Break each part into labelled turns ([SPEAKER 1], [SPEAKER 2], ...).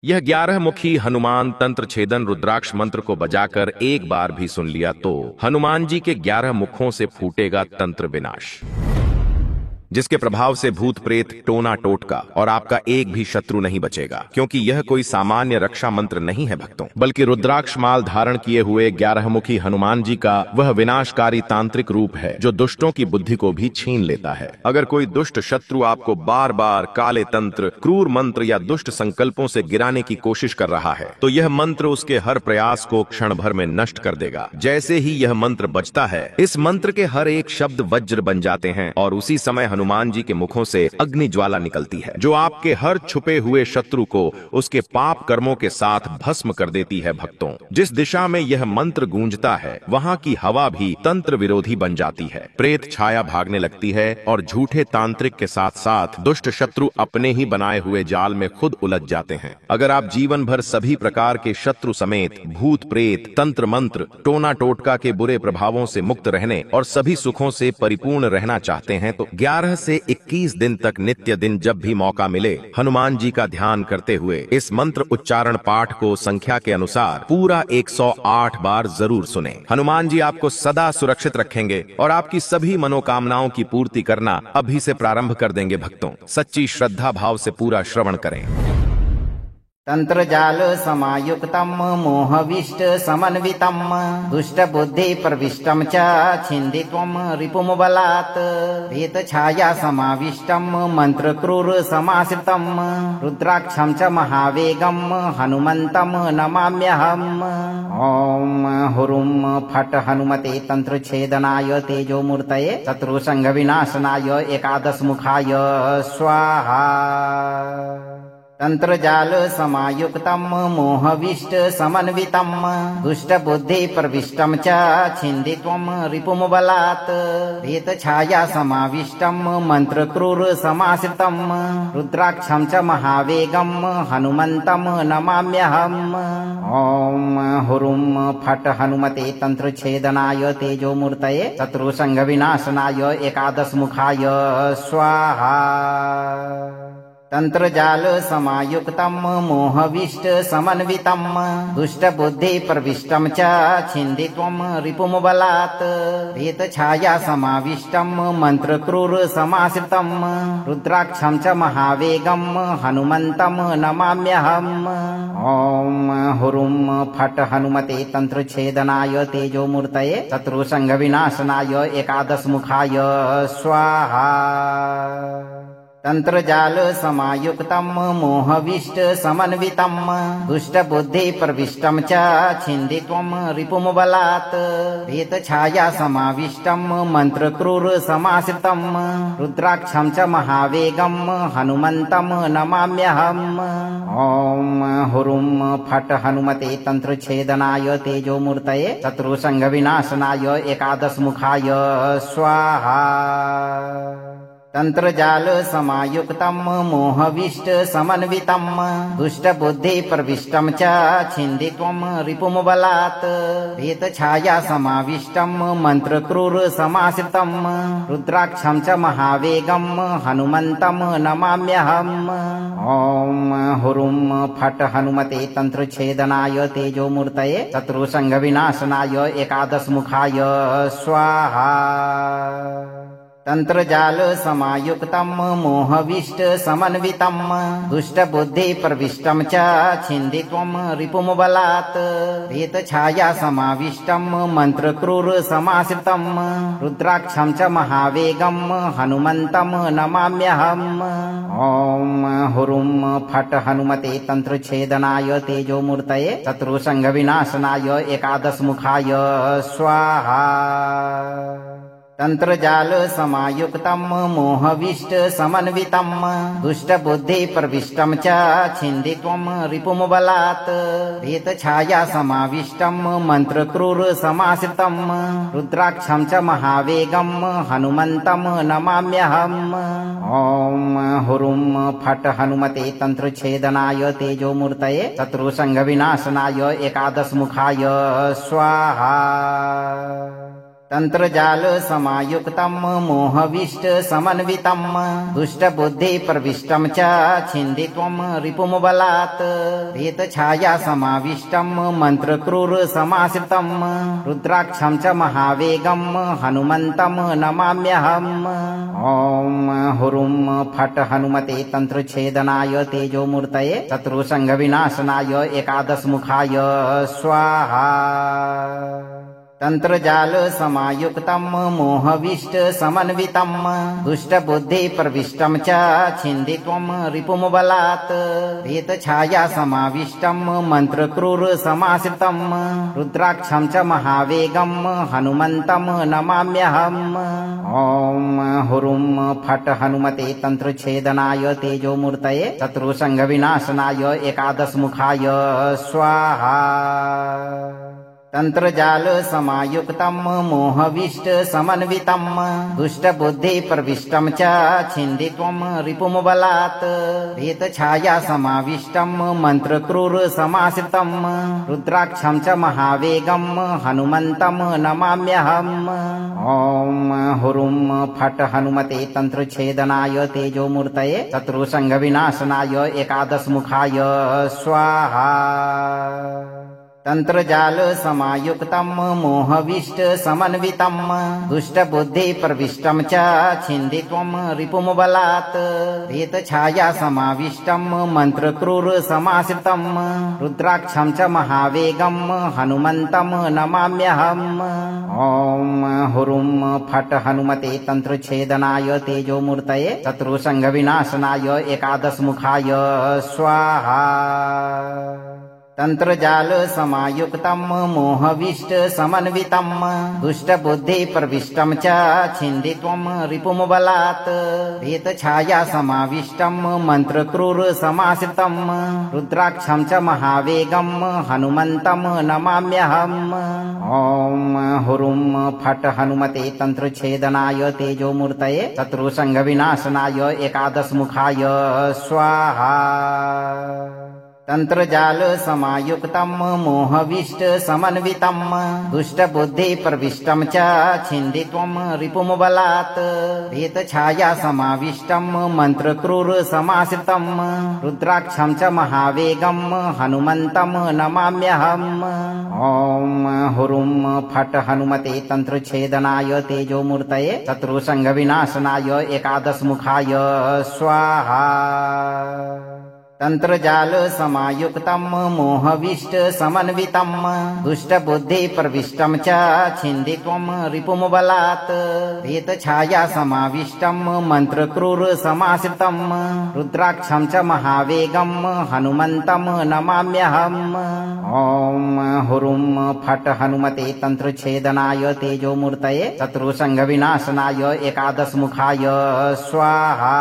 [SPEAKER 1] यह 11 मुखी हनुमान तंत्र छेदन रुद्राक्ष मंत्र को बजाकर एक बार भी सुन लिया तो हनुमान जी के 11 मुखों से फूटेगा तंत्र विनाश, जिसके प्रभाव से भूत प्रेत टोना टोटका और आपका एक भी शत्रु नहीं बचेगा। क्योंकि यह कोई सामान्य रक्षा मंत्र नहीं है भक्तों, बल्कि रुद्राक्ष माल धारण किए हुए 11 मुखी हनुमान जी का वह विनाशकारी तांत्रिक रूप है जो दुष्टों की बुद्धि को भी छीन लेता है। अगर कोई दुष्ट शत्रु आपको बार बार काले तंत्र, क्रूर मंत्र या दुष्ट संकल्पों से गिराने की कोशिश कर रहा है तो यह मंत्र उसके हर प्रयास को क्षण भर में नष्ट कर देगा। जैसे ही यह मंत्र बजता है, इस मंत्र के हर एक शब्द वज्र बन जाते हैं और उसी समय हनुमान जी के मुखों से अग्नि ज्वाला निकलती है जो आपके हर छुपे हुए शत्रु को उसके पाप कर्मों के साथ भस्म कर देती है। भक्तों, जिस दिशा में यह मंत्र गूंजता है वहां की हवा भी तंत्र विरोधी बन जाती है, प्रेत छाया भागने लगती है और झूठे तांत्रिक के साथ साथ दुष्ट शत्रु अपने ही बनाए हुए जाल में खुद उलझ जाते हैं। अगर आप जीवन भर सभी प्रकार के शत्रु समेत भूत प्रेत, तंत्र मंत्र, टोना टोटका के बुरे प्रभावों से मुक्त रहने और सभी सुखों से परिपूर्ण रहना चाहते हैं तो 11 से 21 दिन तक नित्य दिन जब भी मौका मिले हनुमान जी का ध्यान करते हुए इस मंत्र उच्चारण पाठ को संख्या के अनुसार पूरा 108 बार जरूर सुने। हनुमान जी आपको सदा सुरक्षित रखेंगे और आपकी सभी मनोकामनाओं की पूर्ति करना अभी से प्रारंभ कर देंगे। भक्तों, सच्ची श्रद्धा भाव से पूरा श्रवण करें।
[SPEAKER 2] तंत्र जाल समायुक्तम मोहविष्ट समन्वितम दुष्ट बुद्धि प्रविष्टम च छिन्दित्वम रिपुम बलात् भीत छाया समाविष्टम मंत्र क्रूर समाश्रितम रुद्राक्षम च महावेगम हनुमंतम नमाम्यहम्। ओम हुरुम फट हनुमते तंत्र छेदनाय तेजोमूर्तये शत्रुसंघ विनाशनाय एकादश मुखाय स्वाहा। तंत्र जाल समायुक्तम मोहविष्ट समन्वितम दुष्ट बुद्धि प्रविष्टम च छिन्दित्वम रिपुम बलात् भीत छाया समाविष्टम मंत्र क्रूर समाश्रितम रुद्राक्षम च महावेगम हनुमंतम नमाम्यहम्। ओम हुरुम फट हनुमते तंत्र छेदनाय तेजोमूर्तये शत्रुसंघ विनाशनाय एकादश मुखाय स्वाहा। तंत्र जाल समायुक्तम मोहविष्ट समन्वितम दुष्ट बुद्धि प्रविष्टम च छिन्दित्वम रिपुम बलात् भीत छाया समाविष्टम मंत्र क्रूर समाश्रितम रुद्राक्षम च महावेगम हनुमंतम नमाम्यहम्। ओम हुरुम फट हनुमते तंत्र छेदनाय तेजोमूर्तये शत्रुसंघ विनाशनाय एकादश मुखाय स्वाहा। तंत्र जाल समायुक्तम मोहविष्ट समन्वितम दुष्ट बुद्धि प्रविष्टम च छिन्दित्वम रिपुम बलात् भीत छाया समाविष्टम मंत्र क्रूर समाश्रितम रुद्राक्षम च महावेगम हनुमंतम नमाम्यहम्। ओम हुरुम फट हनुमते तंत्र छेदनाय तेजोमूर्तये शत्रुसंघ विनाशनाय एकादश मुखाय स्वाहा। तंत्र जाल समायुक्तम मोहविष्ट समन्वितम दुष्ट बुद्धि प्रविष्टम च छिन्दित्वम रिपुम बलात् भीत छाया समाविष्टम मंत्र क्रूर समाश्रितम रुद्राक्षम च महावेगम हनुमंतम नमाम्यहम्। ओम हुरुम फट हनुमते तंत्र छेदनाय तेजोमूर्तये शत्रुसंघ विनाशनाय एकादश मुखाय स्वाहा। तंत्र जाल समायुक्तम मोहविष्ट समन्वितम दुष्ट बुद्धि प्रविष्टम च छिन्दित्वम रिपुम बलात् भीत छाया समाविष्टम मंत्र क्रूर समाश्रितम रुद्राक्षम च महावेगम हनुमंतम नमाम्यहम्। ओम हुरुम फट हनुमते तंत्र छेदनाय तेजोमूर्तये शत्रुसंघ विनाशनाय एकादश मुखाय स्वाहा। तंत्र जाल समायुक्तम मोहविष्ट समन्वितम दुष्ट बुद्धि प्रविष्टम च छिन्दित्वम रिपुम बलात् भीत छाया समाविष्टम मंत्र क्रूर समाश्रितम रुद्राक्षम च महावेगम हनुमंतम नमाम्यहम्। ओम हुरुम फट हनुमते तंत्र छेदनाय तेजोमूर्तये शत्रुसंघ विनाशनाय एकादश मुखाय स्वाहा। तंत्रजाल समायुक्तं मोहविष्ट समन्वितं दुष्टबुद्धि प्रविष्टं च छिन्दित्वं रिपुमबलात् भीतछाया समाविष्टं मंत्रक्रूर समाश्रितं रुद्राक्षं च महावेगं हनुमन्तं नमाम्यहम्। ओम हुरुं फट् हनुमते तंत्रछेदनाय तेजोमूर्तये शत्रुसंघ विनाशनाय एकादशमुखाय स्वाहा। तंत्रजाल समायुक्तं मोहविष्ट समन्वितं दुष्टबुद्धि प्रविष्टं च छिन्दित्वं रिपुमबलात् भीतछाया समाविष्टं मंत्रक्रूर समाश्रितं रुद्राक्षं च महावेगं हनुमन्तं नमाम्यहम्। ओम हुरुं फट् हनुमते तंत्रछेदनाय तेजोमूर्तये शत्रुसंघ विनाशनाय एकादशमुखाय स्वाहा। तंत्रजाल समायुक्तं मोहविष्ट समन्वितं दुष्टबुद्धि प्रविष्टं च छिन्दित्वं रिपुमबलात् भीतछाया समाविष्टं मंत्रक्रूर समाश्रितं रुद्राक्षं च महावेगं हनुमन्तं नमाम्यहम्। ओम हुरुं फट् हनुमते तंत्रछेदनाय तेजोमूर्तये शत्रुसंघ विनाशनाय एकादशमुखाय स्वाहा। तंत्रजाल समायुक्तं मोहविष्ट समन्वितं दुष्टबुद्धि प्रविष्टं च छिन्दित्वं रिपुमबलात् भीतछाया समाविष्टं मंत्रक्रूर समाश्रितं रुद्राक्षं च महावेगं हनुमन्तं नमाम्यहम्। ओम हुरुं फट् हनुमते तंत्रछेदनाय तेजोमूर्तये शत्रुसंघ विनाशनाय एकादशमुखाय स्वाहा। तंत्रजाल समायुक्तं मोहविष्ट समन्वितं दुष्टबुद्धि प्रविष्टं च छिन्दित्वं रिपुमबलात् भीतछाया समाविष्टं मंत्रक्रूर समाश्रितं रुद्राक्षं च महावेगं हनुमन्तं नमाम्यहम्। ओम हुरुं फट् हनुमते तंत्रछेदनाय तेजोमूर्तये शत्रुसंघ विनाशनाय एकादशमुखाय स्वाहा। तंत्रजाल समायुक्तं मोहविष्ट समन्वितं दुष्टबुद्धि प्रविष्टं च छिन्दित्वं रिपुमबलात् भीतछाया समाविष्टं मंत्रक्रूर समाश्रितं रुद्राक्षं च महावेगं हनुमन्तं नमाम्यहम्। ओम हुरुं फट् हनुमते तंत्रछेदनाय तेजोमूर्तये शत्रुसंघ विनाशनाय एकादशमुखाय स्वाहा। तंत्रजाल समायुक्तं मोहविष्ट समन्वितं दुष्टबुद्धि प्रविष्टं च छिन्दित्वं रिपुमबलात् भीतछाया समाविष्टं मंत्रक्रूर समाश्रितं रुद्राक्षं च महावेगं हनुमन्तं नमाम्यहम्। ओम हुरुं फट् हनुमते तंत्रछेदनाय तेजोमूर्तये शत्रुसंघ विनाशनाय एकादशमुखाय स्वाहा।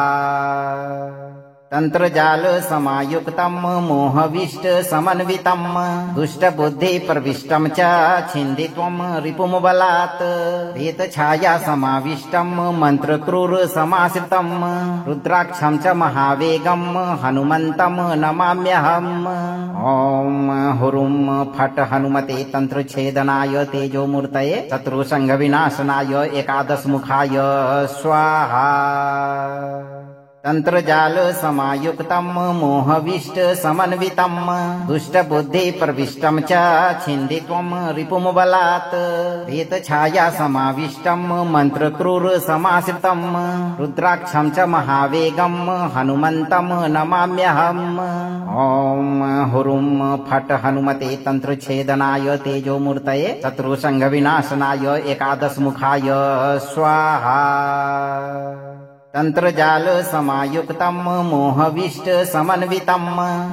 [SPEAKER 2] तंत्रजाल समायुक्तं मोहविष्ट समन्वितं दुष्टबुद्धि प्रविष्टं च छिन्दित्वं रिपुमबलात् भीतछाया समाविष्टं मंत्रक्रूर समाश्रितं रुद्राक्षं च महावेगं हनुमन्तं नमाम्यहम्। ओम हुरुं फट् हनुमते तंत्रछेदनाय तेजोमूर्तये शत्रुसंघ विनाशनाय एकादशमुखाय स्वाहा। तंत्रजाल समायुक्तं मोहविष्ट समन्वितं दुष्टबुद्धि प्रविष्टं च छिन्दित्वं रिपुमबलात् भीतछाया समाविष्टं मंत्रक्रूर समाश्रितं रुद्राक्षं च महावेगं हनुमन्तं नमाम्यहम्। ओम हुरुं फट् हनुमते तंत्रछेदनाय तेजोमूर्तये शत्रुसंघ विनाशनाय एकादशमुखाय स्वाहा। तंत्रजाल समायुक्तं मोहविष्ट समन्वितं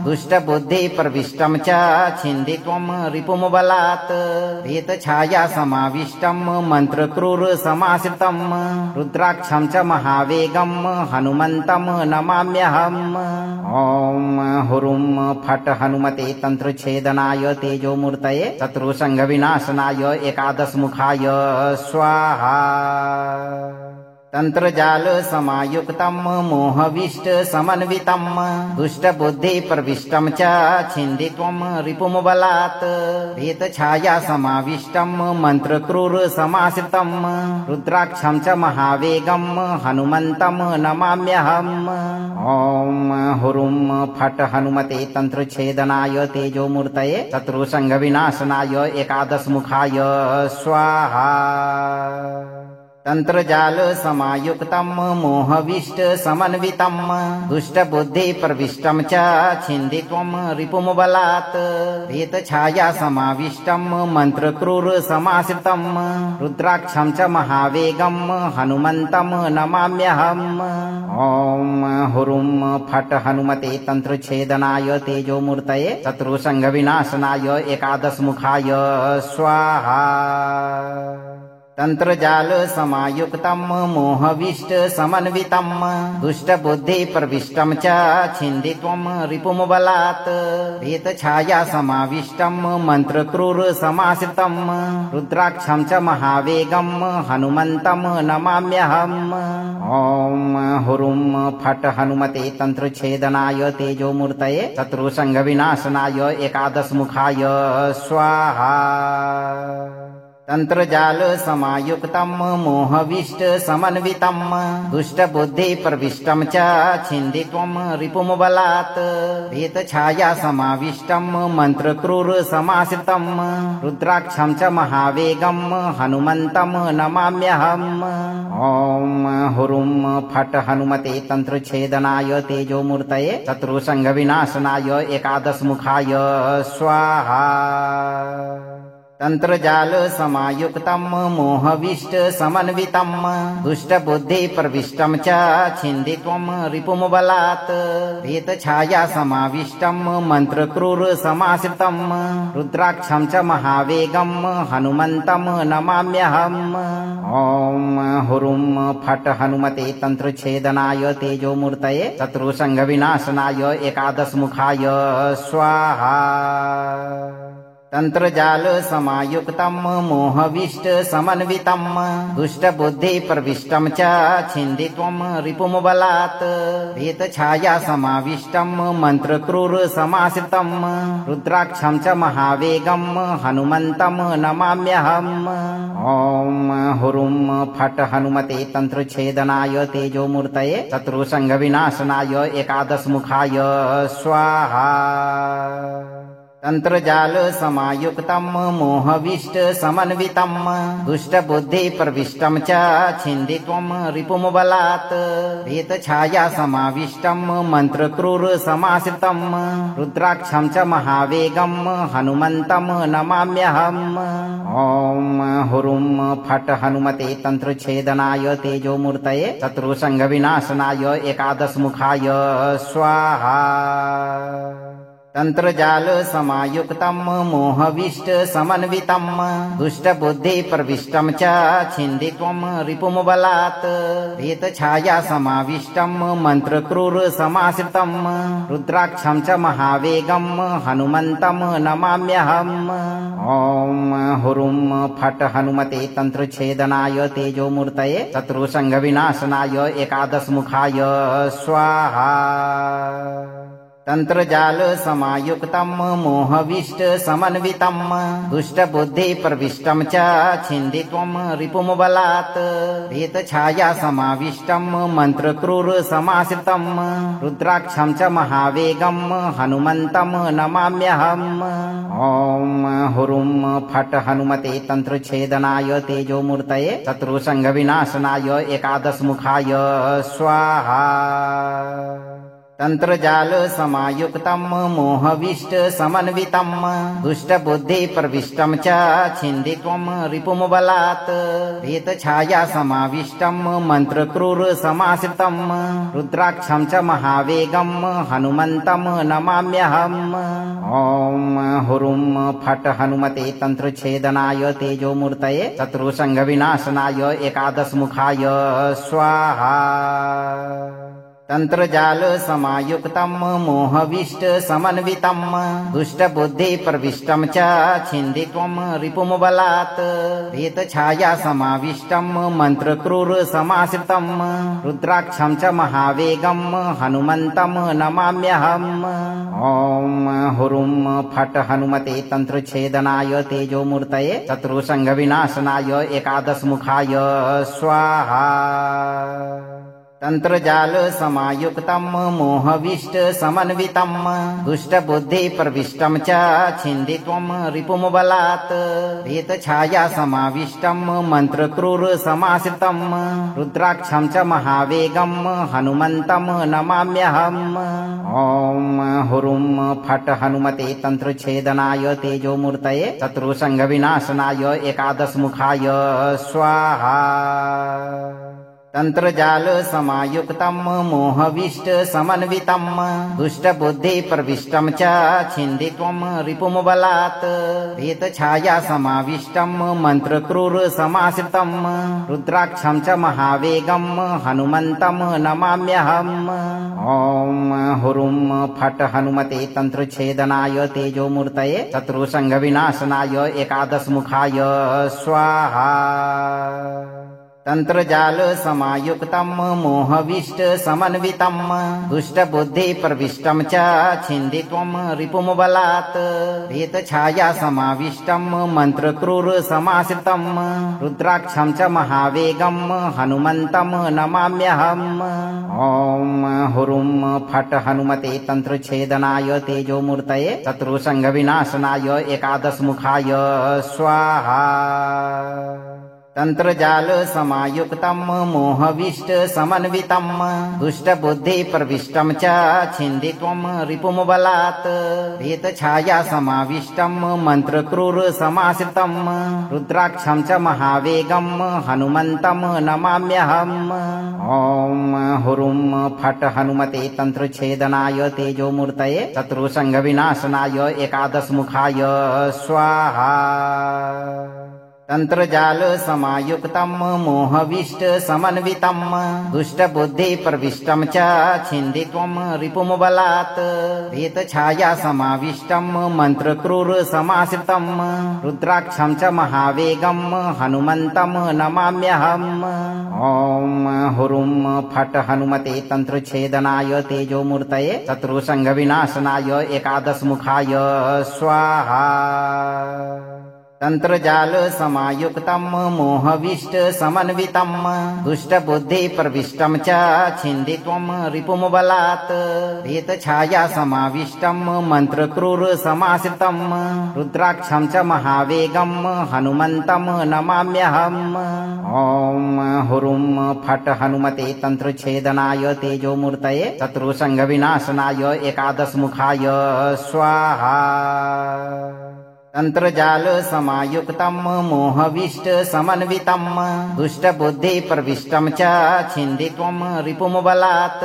[SPEAKER 2] दुष्टबुद्धि प्रविष्टं च छिन्दित्वं रिपुमबलात् भीतछाया समाविष्टं मंत्रक्रूर समाश्रितं रुद्राक्षं च महावेगं हनुमन्तं नमाम्यहम्। ओम हुरुं फट् हनुमते तंत्रछेदनाय तेजोमूर्तये शत्रुसंघ विनाशनाय एकादशमुखाय स्वाहा। तंत्रजाल समायुक्तं मोहविष्ट समन्वितं दुष्टबुद्धि प्रविष्टं च छिन्दित्वं रिपुमबलात् भीतछाया समाविष्टं मंत्रक्रूर समाश्रितं रुद्राक्षं च महावेगं हनुमन्तं नमाम्यहम्। ॐ हुरुं फट् हनुमते तंत्रछेदनाय तेजोमूर्तये शत्रुसंघविनाशनाय एकादशमुखाय स्वाहा। तंत्रजाल समायुक्तं मोहविष्ट समन्वितं दुष्टबुद्धि प्रविष्टं च छिन्दित्वं रिपुमबलात् भीतछाया समाविष्टं मंत्रक्रूर समाश्रितं रुद्राक्षं च महावेगं हनुमन्तं नमाम्यहम्। ॐ हुरुं फट् हनुमते तंत्रछेदनाय तेजोमूर्तये शत्रुसंघविनाशनाय एकादशमुखाय स्वाहा। तंत्रजाल समायुक्तं मोहविष्ट समन्वितं दुष्टबुद्धि प्रविष्टं च छिन्दित्वं रिपुमबलात् भीतछाया समाविष्टं मंत्रक्रूर समाश्रितं रुद्राक्षं च महावेगं हनुमन्तं नमाम्यहम्। ॐ हुरुं फट् हनुमते तंत्रछेदनाय तेजोमूर्तये शत्रुसंघविनाशनाय एकादशमुखाय स्वाहा। तंत्रजाल समायुक्तं मोहविष्ट समन्वितं दुष्टबुद्धि प्रविष्टं च छिन्दित्वं रिपुमबलात् भीतछाया समाविष्टं मंत्रक्रूर समाश्रितं रुद्राक्षं च महावेगं हनुमन्तं नमाम्यहम्। ॐ हुरुं फट् हनुमते तंत्रछेदनाय तेजोमूर्तये शत्रुसंघविनाशनाय एकादशमुखाय स्वाहा। तंत्रजाल समायुक्तं मोहविष्ट समन्वितं दुष्टबुद्धि प्रविष्टं च छिन्दित्वं रिपुमबलात् भीतछाया समाविष्टं मंत्रक्रूर समाश्रितं रुद्राक्षं च महावेगं हनुमन्तं नमाम्यहम्। ॐ हुरुं फट् हनुमते तंत्रछेदनाय तेजोमूर्तये शत्रुसंघविनाशनाय एकादशमुखाय स्वाहा। तंत्रजाल समायुक्तं मोहविष्ट समन्वितं दुष्टबुद्धि प्रविष्टं च छिन्दित्वं रिपुमबलात् भीतछाया समाविष्टं मंत्रक्रूर समाश्रितं रुद्राक्षं च महावेगं हनुमन्तं नमाम्यहम्। ॐ हुरुं फट् हनुमते तंत्रछेदनाय तेजोमूर्तये शत्रुसंघविनाशनाय एकादशमुखाय स्वाहा। तंत्रजाल समायुक्तं मोहविष्ट समन्वितं दुष्टबुद्धि प्रविष्टं च छिन्दित्वं रिपुमबलात् भीतछाया समाविष्टं मंत्रक्रूर समाश्रितं रुद्राक्षं च महावेगं हनुमन्तं नमाम्यहम्। ॐ हुरुं फट् हनुमते तंत्रछेदनाय तेजोमूर्तये शत्रुसंघविनाशनाय एकादशमुखाय स्वाहा। तंत्रजाल समायुक्तं मोहविष्ट समन्वितं दुष्टबुद्धि प्रविष्टं च छिन्दित्वं रिपुमबलात् भीतछाया समाविष्टं मंत्रक्रूर समाश्रितं रुद्राक्षं च महावेगं हनुमन्तं नमाम्यहम्। ॐ हुरुं फट् हनुमते तंत्रछेदनाय तेजोमूर्तये शत्रुसंघविनाशनाय एकादशमुखाय स्वाहा। तंत्रजाल समायुक्तं मोहविष्ट समन्वितं दुष्टबुद्धि प्रविष्टं च छिन्दित्वं रिपुमबलात् भीतछाया समाविष्टं मंत्रक्रूर समाश्रितं रुद्राक्षं च महावेगं हनुमन्तं नमाम्यहम्। ॐ हुरुं फट् हनुमते तंत्रछेदनाय तेजोमूर्तये शत्रुसंघविनाशनाय एकादशमुखाय स्वाहा। तंत्रजाल समायुक्तं मोहविष्ट समन्वितं दुष्टबुद्धि प्रविष्टं च छिन्दित्वं रिपुमबलात् भीतछाया समाविष्टं मंत्रक्रूर समाश्रितं रुद्राक्षं च महावेगं हनुमन्तं नमाम्यहम्। ॐ हुरुं फट् हनुमते तंत्रछेदनाय तेजोमूर्तये शत्रुसंघविनाशनाय एकादशमुखाय स्वाहा। तंत्रजाल समायुक्तम् मोहविष्ट समन्वितम् दुष्टबुद्धि प्रविष्टम् च छिन्दित्वम् रिपुमबलात् प्रेतछाया समाविष्टम् मन्त्रक्रूर समाश्रितम् रुद्राक्षम् च महावेगम् हनुमन्तम् नमाम्यहम्। ॐ हुरुं फट् हनुमते तंत्रछेदनाय तेजोमूर्तये शत्रुसंघविनाशनाय एकादशमुखाय स्वाहा। तंत्रजाल समायुक्तम् मोहविष्ट समन्वितम् दुष्टबुद्धि प्रविष्टम् च छिन्दित्वम् रिपुमबलात् प्रेतछाया समाविष्टम् मन्त्रक्रूर समाश्रितम् रुद्राक्षम् च महावेगम् हनुमन्तम् नमाम्यहम्। ॐ हुरुं फट् हनुमते तंत्रछेदनाय तेजोमूर्तये शत्रुसंघविनाशनाय एकादशमुखाय स्वाहा। तंत्रजाल समायुक्तम् मोहविष्ट समन्वितम् दुष्टबुद्धि प्रविष्टम् च छिन्दित्वम् रिपुमबलात् प्रेतछाया समाविष्टम् मन्त्रक्रूर समाश्रितम् रुद्राक्षम् च महावेगम् हनुमन्तम् नमाम्यहम्। ॐ हुरुं फट् हनुमते तंत्रछेदनाय तेजोमूर्तये शत्रुसंघविनाशनाय एकादशमुखाय स्वाहा। तंत्रजाल समायुक्तम् मोहविष्ट समन्वितम् दुष्टबुद्धि प्रविष्टम् च छिन्दित्वम् रिपुमबलात् प्रेतछाया समाविष्टम् मन्त्रक्रूर समाश्रितम् रुद्राक्षम् च महावेगम् हनुमन्तम् नमाम्यहम्। ॐ हुरुं फट् हनुमते तंत्रछेदनाय तेजोमूर्तये शत्रुसंघविनाशनाय एकादशमुखाय स्वाहा। तंत्रजाल समायुक्तम् मोहविष्ट समन्वितम् दुष्टबुद्धि प्रविष्टम् च छिन्दित्वम् रिपुमबलात् प्रेतछाया समाविष्टम् मन्त्रक्रूर समाश्रितम् रुद्राक्षम् च महावेगम् हनुमन्तम् नमाम्यहम्। ॐ हुरुं फट् हनुमते तंत्रछेदनाय तेजोमूर्तये शत्रुसंघविनाशनाय एकादशमुखाय स्वाहा। तंत्रजाल समायुक्तम् मोहविष्ट समन्वितम् दुष्टबुद्धि प्रविष्टम् च छिन्दित्वम् रिपुमबलात् प्रेतछाया समाविष्टम् मन्त्रक्रूर समाश्रितम् रुद्राक्षम् च महावेगम् हनुमन्तम् नमाम्यहम्। ॐ हुरुं फट् हनुमते तंत्रछेदनाय तेजोमूर्तये शत्रुसंघविनाशनाय एकादशमुखाय स्वाहा। तंत्रजाल समायुक्तम् मोहविष्ट समन्वितम् दुष्टबुद्धि प्रविष्टम् च छिन्दित्वम् रिपुमबलात् प्रेतछाया समाविष्टम् मन्त्रक्रूर समाश्रितम् रुद्राक्षम् च महावेगम् हनुमन्तम् नमाम्यहम्। ॐ हुरुं फट् हनुमते तंत्रछेदनाय तेजोमूर्तये शत्रुसंघविनाशनाय एकादशमुखाय स्वाहा। तंत्रजाल समायुक्तम् मोहविष्ट समन्वितम् दुष्टबुद्धि प्रविष्टम् च छिन्दित्वम् रिपुमबलात्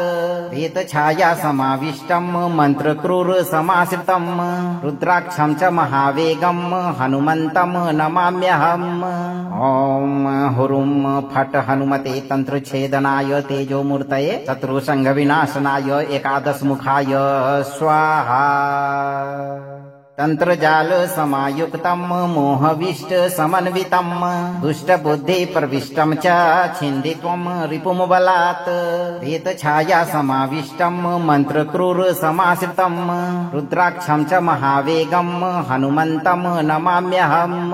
[SPEAKER 2] प्रेतछाया समाविष्टम् मन्त्रक्रूर समाश्रितम् रुद्राक्षम् च महावेगम् हनुमन्तम् नमाम्यहम्। ॐ हुरुं फट् हनुमते तंत्रछेदनाय तेजोमूर्तये शत्रुसंघविनाशनाय एकादशमुखाय स्वाहा। तंत्रजाल समायुक्तम् मोहविष्ट समन्वितम् दुष्टबुद्धि प्रविष्टम् च छिन्दित्वम् रिपुमबलात् प्रेतछाया समाविष्टम् मन्त्रक्रूर समाश्रितम् रुद्राक्षम् च महावेगम् हनुमन्तम् नमाम्यहम्।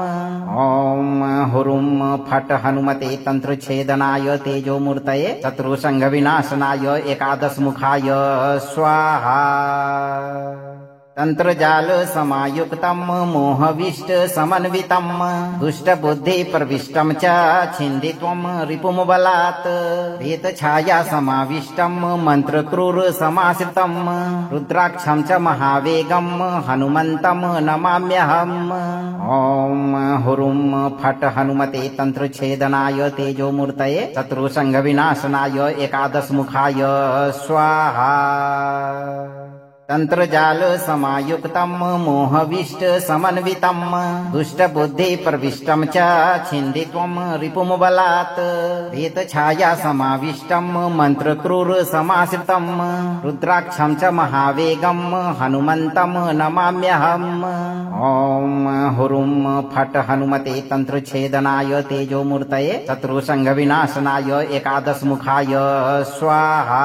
[SPEAKER 2] ॐ हुरुं फट् हनुमते तंत्रछेदनाय तेजोमूर्तये शत्रुसंघविनाशनाय एकादशमुखाय स्वाहा। तंत्रजाल समायुक्तम् मोहविष्ट समन्वितम् दुष्टबुद्धि प्रविष्टम् च छिन्दित्वम् रिपुमबलात् प्रेतछाया समाविष्टम् मन्त्रक्रूर समाश्रितम् रुद्राक्षम् च महावेगम् हनुमन्तम् नमाम्यहम्। ॐ हुरुं फट् हनुमते तंत्रछेदनाय तेजोमूर्तये शत्रुसंघविनाशनाय एकादशमुखाय स्वाहा। तंत्रजाल समायुक्तं मोहविष्ट समन्वितं दुष्टबुद्धि प्रविष्टं च छिन्दित्वं रिपुमबलात् प्रेतछाया समाविष्टं मंत्रक्रूर समाश्रितं रुद्राक्षं च महावेगं हनुमन्तं नमाम्यहम्। ओम हुरुं फट् हनुमते तंत्रछेदनाय तेजोमूर्तये शत्रुसंग विनाशनाय एकादशमुखाय स्वाहा।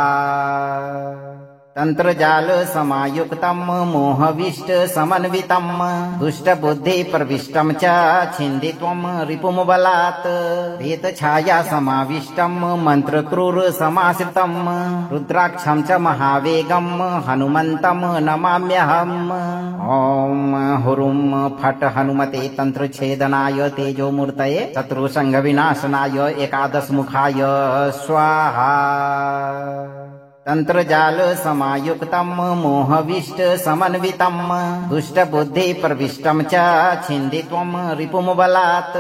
[SPEAKER 2] तंत्रजाल समायुक्तं मोहविष्ट समन्वितं दुष्टबुद्धि प्रविष्टं च छिन्दित्वं रिपुमबलात् प्रेतछाया समाविष्टं मंत्रक्रूर समाश्रितं रुद्राक्षं च महावेगं हनुमन्तं नमाम्यहम्। ओम हुरुं फट् हनुमते तंत्रछेदनाय तेजोमूर्तये शत्रुसंग विनाशनाय एकादशमुखाय स्वाहा। तंत्रजाल समायुक्तं मोहविष्ट समन्वितं दुष्टबुद्धि प्रविष्टं च छिन्दित्वं रिपुमबलात्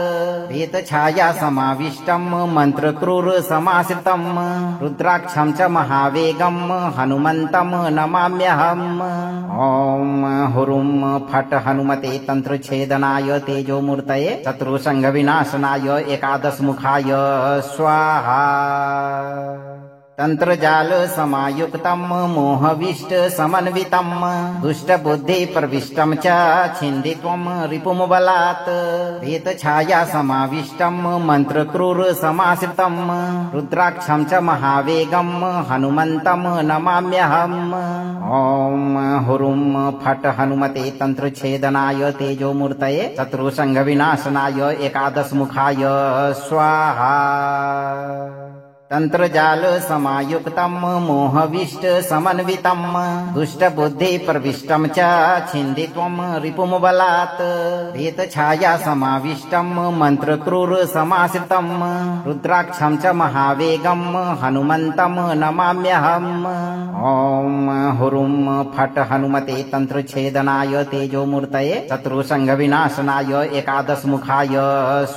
[SPEAKER 2] प्रेतछाया समाविष्टं मंत्रक्रूर समाश्रितं रुद्राक्षं च महावेगं हनुमन्तं नमाम्यहम्। ओम हुरुं फट् हनुमते तंत्रछेदनाय तेजोमूर्तये शत्रुसंग विनाशनाय एकादशमुखाय स्वाहा। तंत्रजाल समायुक्तं मोहविष्ट समन्वितं दुष्टबुद्धि प्रविष्टं च छिन्दित्वं रिपुमबलात् प्रेतछाया समाविष्टं मंत्रक्रूर समाश्रितं रुद्राक्षं च महावेगं हनुमन्तं नमाम्यहम्। ओम हुरुं फट् हनुमते तंत्रछेदनाय तेजोमूर्तये शत्रुसंग विनाशनाय एकादशमुखाय स्वाहा। तंत्रजाल समायुक्तं मोहविष्ट समन्वितं दुष्टबुद्धि प्रविष्टं च छिन्दित्वं रिपुमबलात् प्रेतछाया समाविष्टं मंत्रक्रूर समाश्रितं रुद्राक्षं च महावेगं हनुमन्तं नमाम्यहम्। ओम हुरुं फट् हनुमते तंत्रछेदनाय तेजोमूर्तये शत्रुसंग विनाशनाय एकादशमुखाय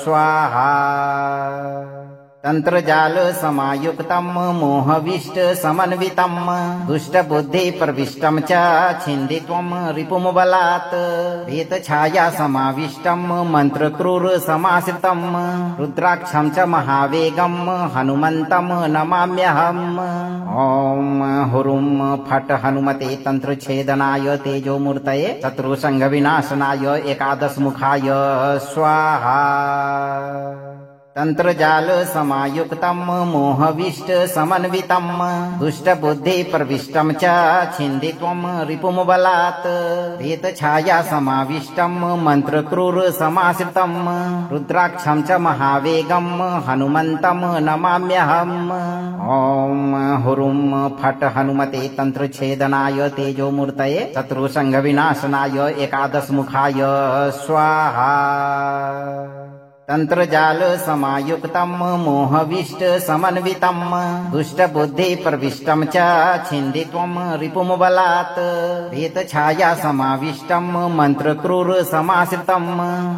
[SPEAKER 2] स्वाहा। तंत्रजाल समायुक्तं मोहविष्ट समन्वितं दुष्टबुद्धि प्रविष्टं च छिन्दित्वं रिपुमबलात् प्रेतछाया समाविष्टं मंत्रक्रूर समाश्रितं रुद्राक्षं च महावेगं हनुमन्तं नमाम्यहम्। ओम हुरुं फट् हनुमते तंत्रछेदनाय तेजोमूर्तये शत्रुसंग विनाशनाय एकादशमुखाय स्वाहा। तंत्रजाल समायुक्तं मोहविष्ट समन्वितं दुष्टबुद्धि प्रविष्टं च छिन्दित्वं रिपुमबलात् प्रेतछाया समाविष्टं मंत्रक्रूर समाश्रितं रुद्राक्षं च महावेगं हनुमन्तं नमाम्यहम्। ओम हुरुं फट् हनुमते तंत्रछेदनाय तेजोमूर्तये शत्रुसंग विनाशनाय एकादशमुखाय स्वाहा। तंत्रजाल समायुक्तं मोहविष्ट समन्वितं दुष्टबुद्धि प्रविष्टं च छिन्दित्वं रिपुमबलात् प्रेतछाया समाविष्टं मंत्रक्रूर समाश्रितं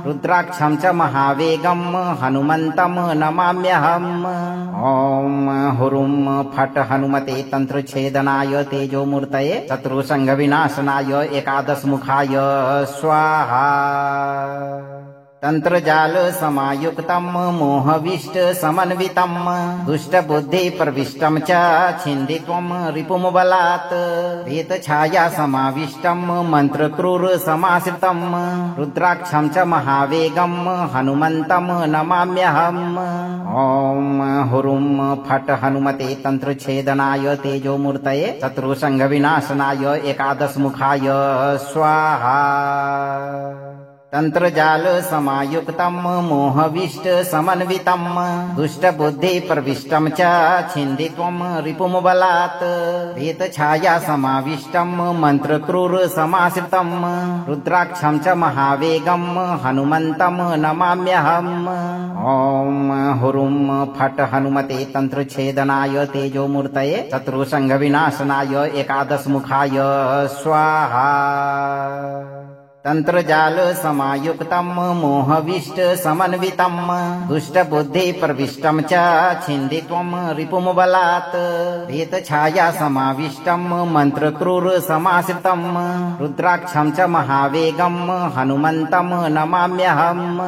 [SPEAKER 2] रुद्राक्षं च महावेगं हनुमन्तं नमाम्यहम्। ओम हुरुं फट् हनुमते तंत्रछेदनाय तेजोमूर्तये शत्रुसंग विनाशनाय एकादशमुखाय स्वाहा। तंत्रजाल समायुक्तं मोहविष्ट समन्वितं दुष्टबुद्धि प्रविष्टं च छिन्दित्वं रिपुमबलात् प्रेतछाया समाविष्टं मंत्रक्रूर समाश्रितं रुद्राक्षं च महावेगं हनुमन्तं नमाम्यहम्। ओम हुरुं फट् हनुमते तंत्रछेदनाय तेजोमूर्तये शत्रुसंग विनाशनाय एकादशमुखाय स्वाहा। तंत्रजाल समायुक्तं मोहविष्ट समन्वितं दुष्टबुद्धि प्रविष्टं च छिन्दित्वं रिपुमबलात् प्रेतछाया समाविष्टं मंत्रक्रूर समाश्रितं रुद्राक्षं च महावेगं हनुमन्तं नमाम्यहम्। ओम हुरुं फट् हनुमते तंत्रछेदनाय तेजोमूर्तये शत्रुसंग विनाशनाय एकादशमुखाय स्वाहा। तंत्रजाल समायुक्तम मोहविष्ट समन्वितम दुष्टबुद्धि प्रविष्टम च छिन्दित्वं रिपुं बलात् भीतछाया समाविष्टम मंत्रक्रूर समाश्रितम रुद्राक्षं च महावेगम हनुमन्तं नमाम्यहम्।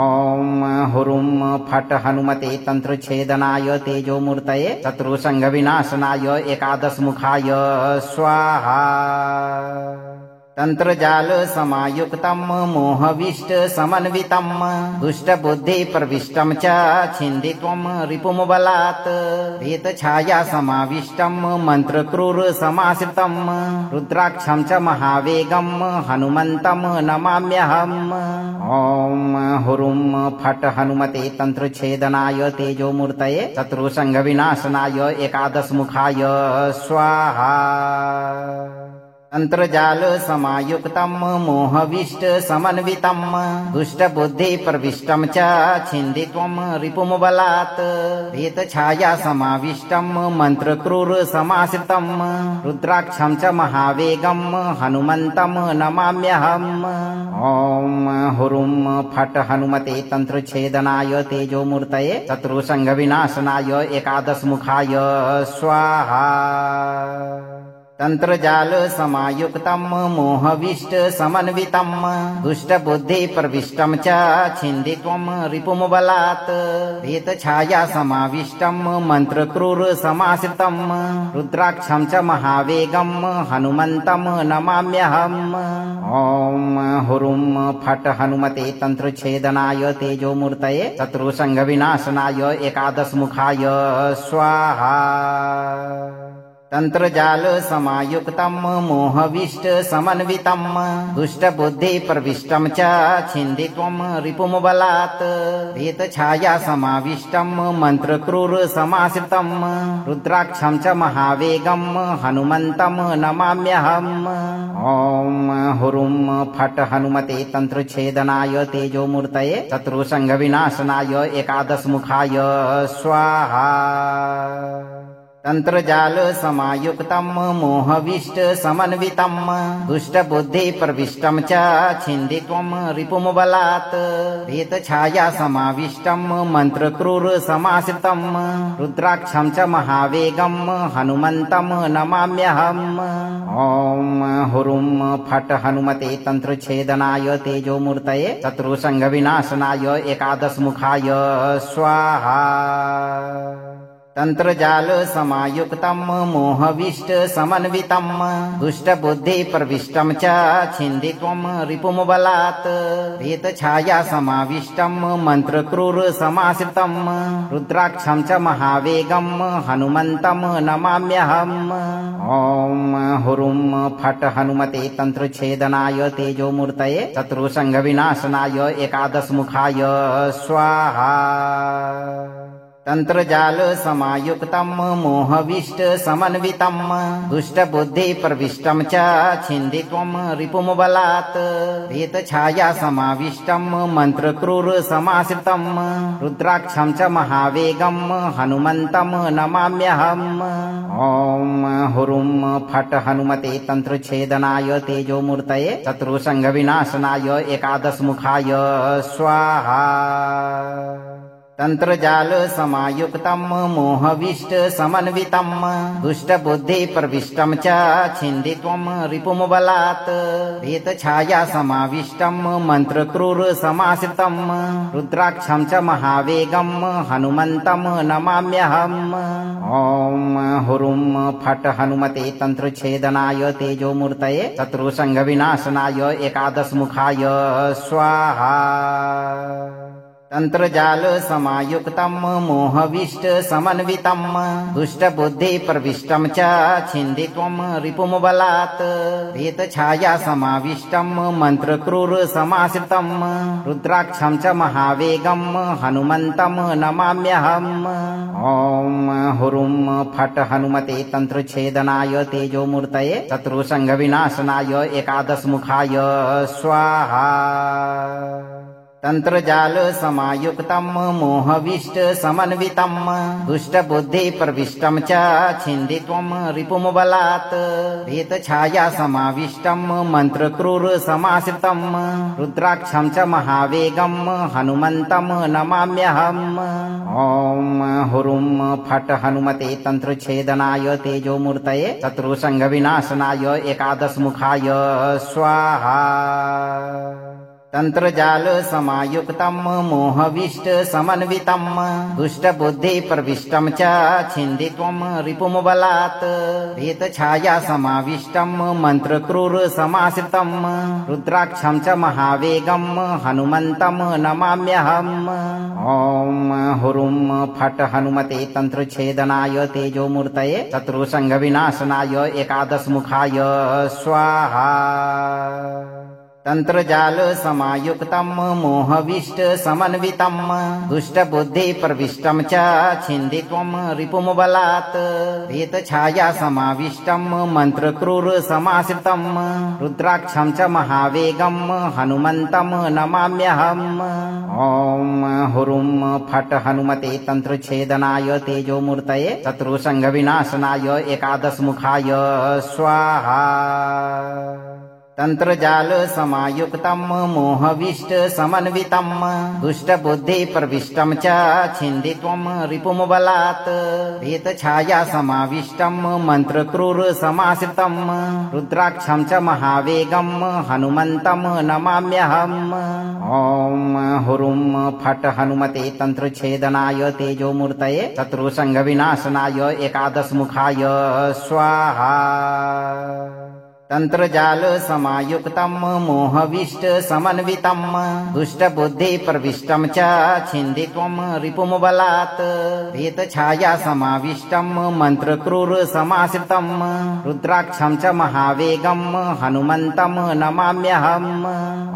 [SPEAKER 2] ओम हुरुं फट् हनुमते तंत्रछेदनाय तेजोमूर्तये शत्रुसंघ विनाशनाय एकादशमुखाय स्वाहा। तंत्रजाल समायुक्तम मोहविष्ट समन्वितम दुष्टबुद्धि प्रविष्टम च छिन्दित्वं रिपुं बलात् भीतछाया समाविष्टम मंत्रक्रूर समाश्रितम रुद्राक्षं च महावेगम हनुमन्तं नमाम्यहम्। ओम हुरुं फट् हनुमते तंत्रछेदनाय तेजोमूर्तये शत्रुसंघ विनाशनाय एकादशमुखाय स्वाहा। तंत्रजाल समायुक्तम मोहविष्ट समन्वितम दुष्टबुद्धि प्रविष्टम च छिन्दित्वं रिपुं बलात् भीतछाया समाविष्टम मंत्रक्रूर समाश्रितम रुद्राक्षं च महावेगम हनुमन्तं नमाम्यहम्। ओम हुरुं फट् हनुमते तंत्रछेदनाय तेजोमूर्तये शत्रुसंघ विनाशनाय एकादशमुखाय स्वाहा। तंत्रजाल समायुक्तम मोहविष्ट समन्वितम दुष्टबुद्धि प्रविष्टम च छिन्दित्वं रिपुं बलात् भीतछाया समाविष्टम मंत्रक्रूर समाश्रितम रुद्राक्षं च महावेगम हनुमन्तं नमाम्यहम्। ओम हुरुं फट् हनुमते तंत्रछेदनाय तेजोमूर्तये शत्रुसंघ विनाशनाय एकादशमुखाय स्वाहा। तंत्रजाल समायुक्तम मोहविष्ट समन्वितम दुष्टबुद्धि प्रविष्टम च छिन्दित्वं रिपुं बलात् भीतछाया समाविष्टम मंत्रक्रूर समाश्रितम रुद्राक्षं च महावेगम हनुमन्तं नमाम्यहम्। ओम हुरुं फट् हनुमते तंत्रछेदनाय तेजोमूर्तये शत्रुसंघ विनाशनाय एकादशमुखाय स्वाहा। तंत्रजाल समायुक्तम मोहविष्ट समन्वितम दुष्टबुद्धि प्रविष्टम च छिन्दित्वं रिपुं बलात् भीतछाया समाविष्टम मंत्रक्रूर समाश्रितम रुद्राक्षं च महावेगम हनुमन्तं नमाम्यहम्। ओम हुरुं फट् हनुमते तंत्रछेदनाय तेजोमूर्तये शत्रुसंघ विनाशनाय एकादशमुखाय स्वाहा। तंत्रजाल समायुक्तम मोहविष्ट समन्वितम दुष्टबुद्धि प्रविष्टम च छिन्दित्वं रिपुं बलात् भीतछाया समाविष्टम मंत्रक्रूर समाश्रितम रुद्राक्षं च महावेगम हनुमन्तं नमाम्यहम्। ओम हुरुं फट् हनुमते तंत्रछेदनाय तेजोमूर्तये शत्रुसंघ विनाशनाय एकादशमुखाय स्वाहा। तंत्रजाल समायुक्तम मोहविष्ट समन्वितम दुष्टबुद्धि प्रविष्टम च छिन्दित्वं रिपुं बलात् भीतछाया समाविष्टम मंत्रक्रूर समाश्रितम रुद्राक्षं च महावेगम हनुमन्तं नमाम्यहम्। ओम हुरुं फट् हनुमते तंत्रछेदनाय तेजोमूर्तये शत्रुसंघ विनाशनाय एकादशमुखाय स्वाहा। तंत्रजाल समायुक्तम मोहविष्ट समन्वितम दुष्टबुद्धि प्रविष्टम च छिन्दित्वं रिपुं बलात् भीतछाया समाविष्टम मंत्रक्रूर समाश्रितम रुद्राक्षं च महावेगम हनुमन्तं नमाम्यहम्। ओम हुरुं फट् हनुमते तंत्रछेदनाय तेजोमूर्तये शत्रुसंघ विनाशनाय एकादशमुखाय स्वाहा। तंत्रजाल समायुक्तम मोहविष्ट समन्वितम दुष्टबुद्धि प्रविष्टम च छिन्दित्वं रिपुं बलात् भीतछाया समाविष्टम मंत्रक्रूर समाश्रितम रुद्राक्षं च महावेगम हनुमन्तं नमाम्यहम्। ओम हुरुं फट् हनुमते तंत्रछेदनाय तेजोमूर्तये शत्रुसंघ विनाशनाय एकादशमुखाय स्वाहा। तंत्रजाल समायुक्तम मोहविष्ट समन्वितम दुष्टबुद्धि प्रविष्टम च छिन्दित्वं रिपुमबलात् प्रेतछाया समाविष्टम मंत्रक्रूर समाश्रितम रुद्राक्षं च महावेगम हनुमन्तं नमाम्यहम्। ओम हुरुम फट हनुमते तंत्रछेदनाय तेजोमूर्तये शत्रुसंघ विनाशनाय एकादशमुखाय स्वाहा। तंत्रजाल समायुक्तम मोहविष्ट समन्वितम दुष्टबुद्धि प्रविष्टम च छिन्दित्वं रिपुमबलात् प्रेतछाया समाविष्टम मंत्रक्रूर समाश्रितम रुद्राक्षं च महावेगम हनुमन्तं नमाम्यहम्। ओम हुरुम फट हनुमते तंत्रछेदनाय तेजोमूर्तये शत्रुसंघ विनाशनाय एकादशमुखाय स्वाहा। तंत्रजाल समायुक्तम मोहविष्ट समन्वितम दुष्टबुद्धि प्रविष्टम च छिन्दित्वं रिपुमबलात् प्रेतछाया समाविष्टम मंत्रक्रूर समाश्रितम रुद्राक्षं च महावेगम हनुमन्तं नमाम्यहम्। ओम हुरुम फट हनुमते तंत्रछेदनाय तेजोमूर्तये शत्रुसंघ विनाशनाय एकादशमुखाय स्वाहा। तंत्रजाल समायुक्तम मोहविष्ट समन्वितम दुष्टबुद्धि प्रविष्टम च छिन्दित्वं रिपुमबलात् प्रेतछाया समाविष्टम मंत्रक्रूर समाश्रितम रुद्राक्षं च महावेगम हनुमन्तं नमाम्यहम्। ओम हुरुम फट हनुमते तंत्रछेदनाय तेजोमूर्तये शत्रुसंघ विनाशनाय एकादशमुखाय स्वाहा। तंत्रजाल समायुक्तम मोहविष्ट समन्वितम दुष्टबुद्धि प्रविष्टम च छिन्दित्वं रिपुमबलात् प्रेतछाया समाविष्टम मंत्रक्रूर समाश्रितम रुद्राक्षं च महावेगम हनुमन्तं नमाम्यहम्।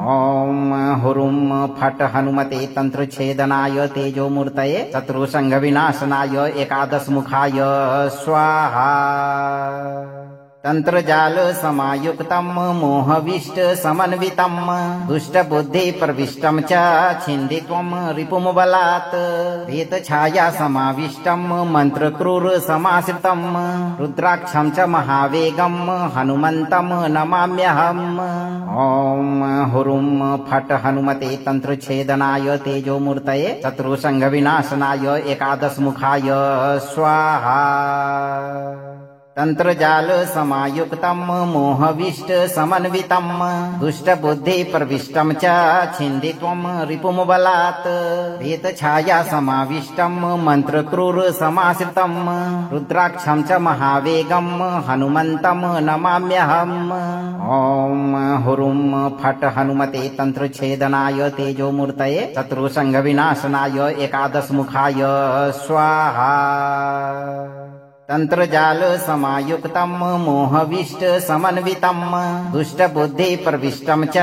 [SPEAKER 2] ओम हुरुम फट हनुमते तंत्रछेदनाय तेजोमूर्तये शत्रुसंघ विनाशनाय एकादशमुखाय स्वाहा। तंत्रजाल समायुक्तम मोहविष्ट समन्वितम दुष्टबुद्धि प्रविष्टम च छिन्दित्वं रिपुमबलात् प्रेतछाया समाविष्टम मंत्रक्रूर समाश्रितम रुद्राक्षं च महावेगम हनुमन्तं नमाम्यहम्। ओम हुरुम फट हनुमते तंत्रछेदनाय तेजोमूर्तये शत्रुसंघ विनाशनाय एकादशमुखाय स्वाहा। तंत्रजाल समायुक्तम मोहविष्ट समन्वितम दुष्टबुद्धि प्रविष्टम च छिन्दित्वं रिपुमबलात् प्रेतछाया समाविष्टम मंत्रक्रूर समाश्रितम रुद्राक्षं च महावेगम हनुमन्तं नमाम्यहम्। ओम हुरुम फट हनुमते तंत्रछेदनाय तेजोमूर्तये शत्रुसंघ विनाशनाय एकादशमुखाय स्वाहा। तंत्रजाल समायुक्तम मोहविष्ट समन्वितम दुष्टबुद्धि प्रविष्टम च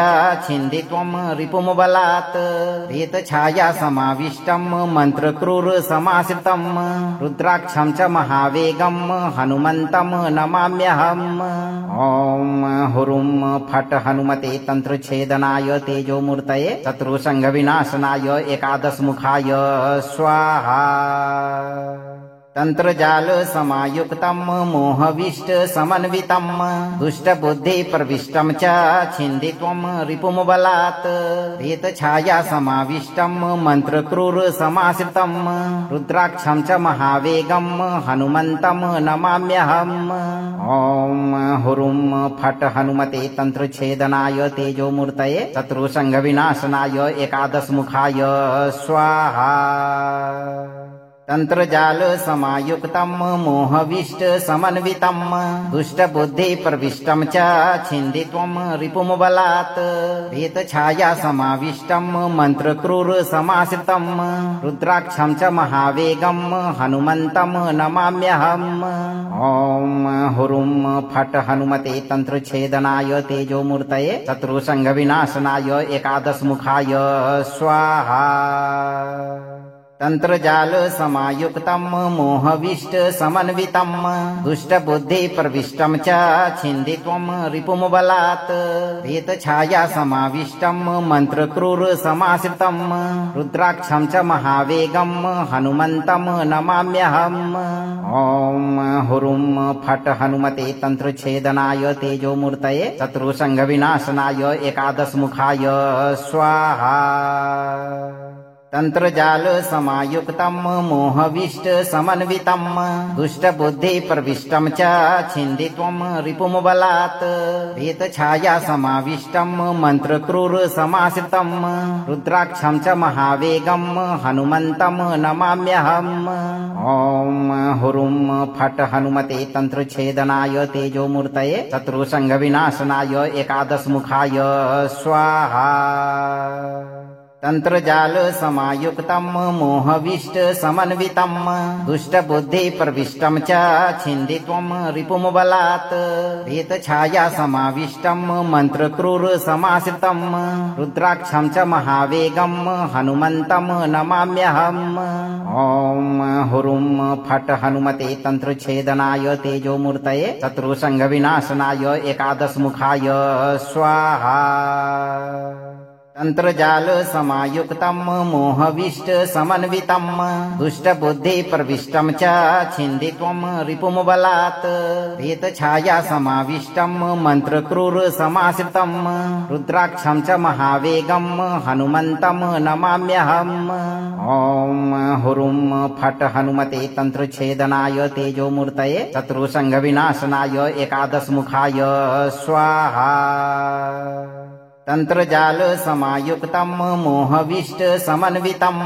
[SPEAKER 2] छिन्दित्वं रिपुमबलात् प्रेतछाया समाविष्टम मंत्रक्रूर समाश्रितम रुद्राक्षं च महावेगम हनुमन्तं नमाम्यहम्। ओम हुरुम फट हनुमते तंत्रछेदनाय तेजोमूर्तये शत्रुसंघ विनाशनाय एकादशमुखाय स्वाहा। तंत्रजाल समायुक्तम मोहविष्ट समन्वितम दुष्टबुद्धि प्रविष्टम च छिन्दित्वं रिपुमबलात् प्रेतछाया समाविष्टम मंत्रक्रूर समाश्रितम रुद्राक्षं च महावेगम हनुमन्तं नमाम्यहम्। ओम हुरुम फट हनुमते तंत्रछेदनाय तेजोमूर्तये शत्रुसंघ विनाशनाय एकादशमुखाय स्वाहा। तंत्रजाल समायुक्तम मोहविष्ट समन्वितम दुष्टबुद्धि प्रविष्टम च छिन्दित्वं रिपुमबलात् प्रेतछाया समाविष्टम मंत्रक्रूर समाश्रितम रुद्राक्षं च महावेगम हनुमन्तं नमाम्यहम्। ओम हुरुम फट हनुमते तंत्रछेदनाय तेजोमूर्तये शत्रुसंघ विनाशनाय एकादशमुखाय स्वाहा। तंत्रजाल समायुक्तम् मोहविष्ट समन्वितम् दुष्टबुद्धि प्रविष्टम् च छिन्दित्वम् रिपुमबलात् प्रेतछाया समाविष्टम् मन्त्रक्रूर समाश्रितम् रुद्राक्षम् च महावेगम् हनुमन्तम् नमाम्यहम्। ॐ हुरुं फट् हनुमते तन्त्रच्छेदनाय तेजोमूर्तये शत्रुसङ्घविनाशनाय एकादशमुखाय स्वाहा। तंत्रजाल समायुक्तम् मोहविष्ट समन्वितम् दुष्टबुद्धि प्रविष्टम् च छिन्दित्वम् रिपुमबलात् प्रेतछाया समाविष्टम् मन्त्रक्रूर समाश्रितम् रुद्राक्षम् च महावेगम् हनुमन्तम् नमाम्यहम्। ॐ हुरुं फट् हनुमते तन्त्रच्छेदनाय तेजोमूर्तये शत्रुसङ्घविनाशनाय एकादशमुखाय स्वाहा। तंत्रजाल समायुक्तम् मोहविष्ट समन्वितम् दुष्टबुद्धि प्रविष्टम् च छिन्दित्वम् रिपुमबलात् प्रेतछाया समाविष्टम् मन्त्रक्रूर समाश्रितम् रुद्राक्षम् च महावेगम् हनुमन्तम् नमाम्यहम्। ॐ हुरुं फट् हनुमते तन्त्रच्छेदनाय तेजोमूर्तये शत्रुसङ्घविनाशनाय एकादशमुखाय स्वाहा। तंत्रजाल समायुक्तम् मोहविष्ट समन्वितम् दुष्टबुद्धि प्रविष्टम् च छिन्दित्वम् रिपुमबलात् प्रेतछाया समाविष्टम् मन्त्रक्रूर समाश्रितम् रुद्राक्षम् च महावेगम् हनुमन्तम् नमाम्यहम्। ॐ हुरुं फट् हनुमते तन्त्रच्छेदनाय तेजोमूर्तये शत्रुसङ्घविनाशनाय एकादशमुखाय स्वाहा। तंत्रजाल समायुक्तम् मोहविष्ट समन्वितम्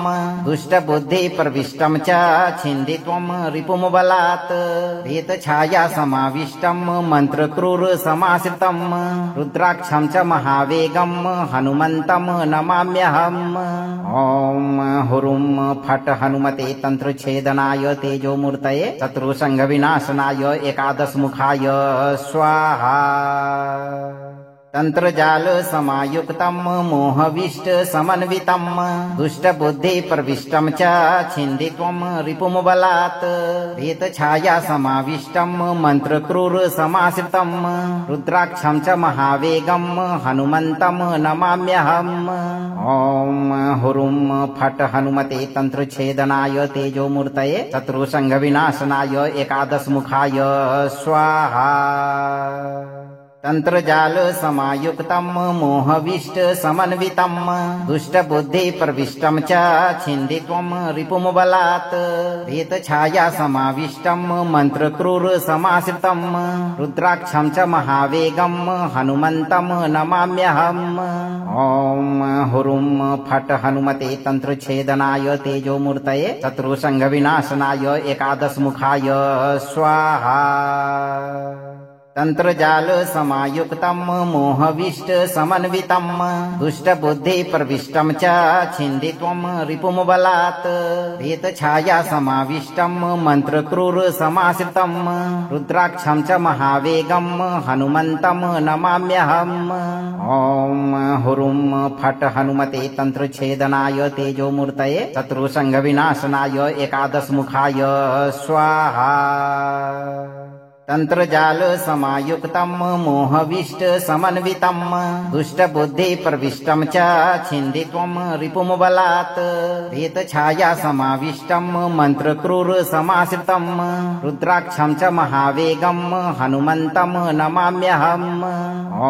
[SPEAKER 2] दुष्टबुद्धि प्रविष्टम् च छिन्दित्वम् रिपुमबलात् प्रेतछाया समाविष्टम् मन्त्रक्रूर समाश्रितम् रुद्राक्षम् च महावेगम् हनुमन्तम् नमाम्यहम्। ॐ हुरुं फट् हनुमते तन्त्रच्छेदनाय तेजोमूर्तये शत्रुसङ्घविनाशनाय एकादशमुखाय स्वाहा। तंत्रजाल समायुक्तम् मोहविष्ट समन्वितम् दुष्टबुद्धि प्रविष्टम् च छिन्दित्वम् रिपुमबलात् प्रेतछाया समाविष्टम् मन्त्रक्रूर समाश्रितम् रुद्राक्षम् च महावेगम् हनुमन्तम् नमाम्यहम्। ॐ हुरुं फट् हनुमते तन्त्रच्छेदनाय तेजोमूर्तये शत्रुसङ्घविनाशनाय एकादशमुखाय स्वाहा। तंत्रजाल समायुक्तम् मोहविष्ट समन्वितम् दुष्टबुद्धि प्रविष्टम् च छिन्दित्वम् रिपुमबलात् प्रेतछाया समाविष्टम् मन्त्रक्रूर समाश्रितम् रुद्राक्षम् च महावेगम् हनुमन्तम् नमाम्यहम्। ॐ हुरुं फट् हनुमते तन्त्रच्छेदनाय तेजोमूर्तये शत्रुसङ्घविनाशनाय एकादशमुखाय स्वाहा। तंत्रजाल समायुक्तम् मोहविष्ट समन्वितम् दुष्टबुद्धि प्रविष्टम् च छिन्दित्वम् रिपुमबलात् प्रेतछाया समाविष्टम् मन्त्रक्रूर समाश्रितम् रुद्राक्षम् च महावेगम् हनुमन्तम् नमाम्यहम्। ॐ हुरुं फट् हनुमते तन्त्रच्छेदनाय तेजोमूर्तये शत्रुसङ्घविनाशनाय एकादशमुखाय स्वाहा। तंत्रजाल समायुक्तम् मोहविष्ट समन्वितम् दुष्टबुद्धि प्रविष्टम् च छिन्दित्वम् रिपुमबलात् प्रेतछाया समाविष्टम् मन्त्रक्रूर समाश्रितम् रुद्राक्षम् च महावेगम् हनुमन्तम् नमाम्यहम्।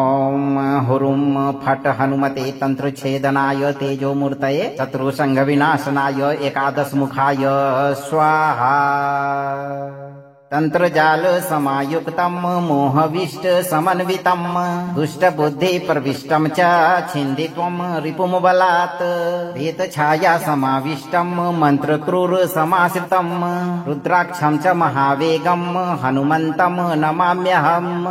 [SPEAKER 2] ॐ हुरुं फट् हनुमते तन्त्रच्छेदनाय तेजोमूर्तये शत्रुसङ्घविनाशनाय एकादशमुखाय स्वाहा। तंत्रजाल समायुक्तम् मोहविष्ट समन्वितम् दुष्टबुद्धि प्रविष्टम् च छिन्दित्वम् रिपुमबलात् प्रेतछाया समाविष्टम् मन्त्रक्रूर समाश्रितम् रुद्राक्षम् च महावेगम् हनुमन्तम् नमाम्यहम्।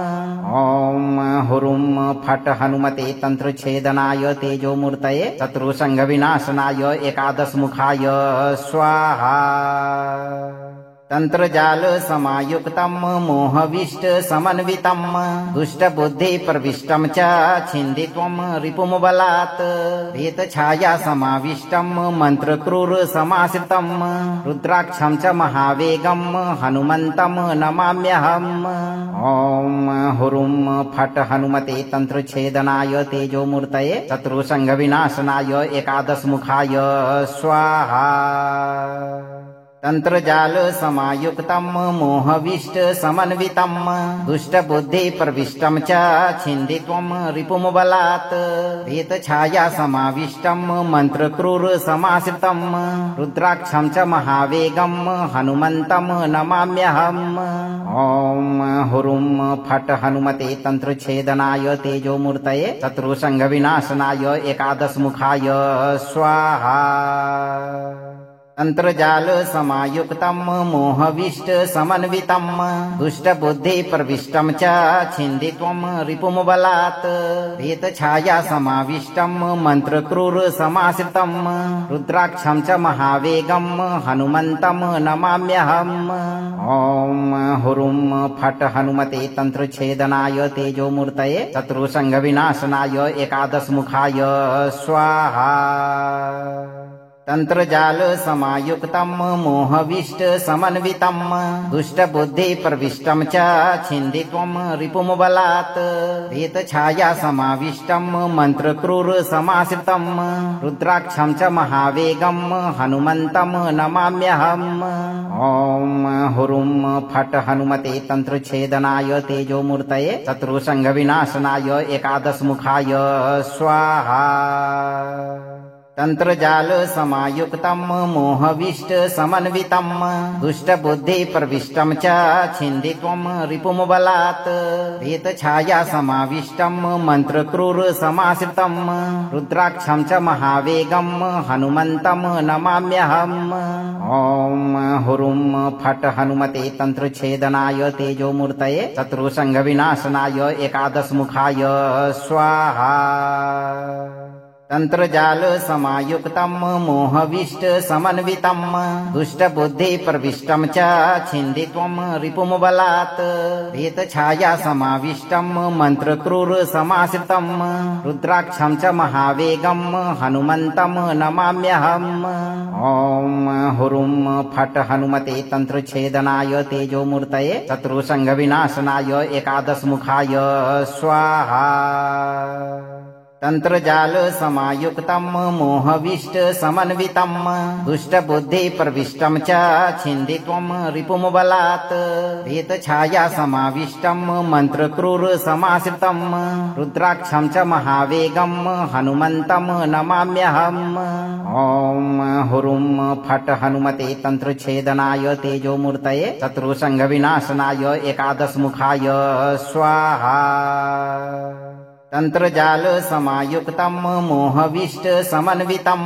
[SPEAKER 2] ॐ हुरुं फट् हनुमते तन्त्रच्छेदनाय तेजोमूर्तये शत्रुसङ्घविनाशनाय एकादशमुखाय स्वाहा। तंत्रजाल समायुक्तम मोहविष्ट समन्वितम दुष्टबुद्धि प्रविष्टम च छिन्दित्वम रिपुम बलात् भीतछाया समाविष्टम मंत्रक्रूर समाश्रितम रुद्राक्षं च महावेगम हनुमंतम नमाम्यहम्। ओम हुरुम फट हनुमते तंत्रछेदनाय तेजोमूर्तये शत्रुसंग विनाशनाय एकादश मुखाय स्वाहा। तंत्रजाल समायुक्तम मोहविष्ट समन्वितम दुष्टबुद्धि प्रविष्टम च छिन्दित्वम रिपुम बलात् भीतछाया समाविष्टम मंत्रक्रूर समाश्रितम रुद्राक्षं च महावेगम हनुमंतम नमाम्यहम्। ओम हुरुम फट हनुमते तंत्रछेदनाय तेजोमूर्तये शत्रुसंग विनाशनाय एकादश मुखाय स्वाहा। तंत्रजाल समायुक्तम मोहविष्ट समन्वितम दुष्टबुद्धि प्रविष्टम च छिन्दित्वम रिपुम बलात् भीतछाया समाविष्टम मंत्रक्रूर समाश्रितम रुद्राक्षं च महावेगम हनुमंतम नमाम्यहम्। ओम हुरुम फट हनुमते तंत्रछेदनाय तेजोमूर्तये शत्रुसंग विनाशनाय एकादश मुखाय स्वाहा। तंत्रजाल समायुक्तम मोहविष्ट समन्वितम दुष्टबुद्धि प्रविष्टम च छिन्दित्वम रिपुम बलात् भीतछाया समाविष्टम मंत्रक्रूर समाश्रितम रुद्राक्षं च महावेगम हनुमंतम नमाम्यहम्। ओम हुरुम फट हनुमते तंत्रछेदनाय तेजोमूर्तये शत्रुसंग विनाशनाय एकादश मुखाय स्वाहा। तंत्रजाल समायुक्तम मोहविष्ट समन्वितम दुष्टबुद्धि प्रविष्टम च छिन्दित्वम रिपुम बलात् भीतछाया समाविष्टम मंत्रक्रूर समाश्रितम रुद्राक्षं च महावेगम हनुमंतम नमाम्यहम्। ओम हुरुम फट हनुमते तंत्रछेदनाय तेजोमूर्तये शत्रुसंग विनाशनाय एकादश मुखाय स्वाहा। तंत्रजाल समायुक्तम मोहविष्ट समन्वितम दुष्टबुद्धि प्रविष्टम च छिन्दित्वम रिपुम बलात् भीतछाया समाविष्टम मंत्रक्रूर समाश्रितम रुद्राक्षं च महावेगम हनुमंतम नमाम्यहम्। ओम हुरुम फट हनुमते तंत्रछेदनाय तेजोमूर्तये शत्रुसंग विनाशनाय एकादश मुखाय स्वाहा। तंत्रजाल समायुक्तम मोहविष्ट समन्वितम दुष्टबुद्धि प्रविष्टम च छिन्दित्वम रिपुम बलात् भीतछाया समाविष्टम मंत्रक्रूर समाश्रितम रुद्राक्षं च महावेगम हनुमंतम नमाम्यहम्। ओम हुरुम फट हनुमते तंत्रछेदनाय तेजोमूर्तये शत्रुसंग विनाशनाय एकादश मुखाय स्वाहा। तंत्रजाल समायुक्तम मोहविष्ट समन्वितम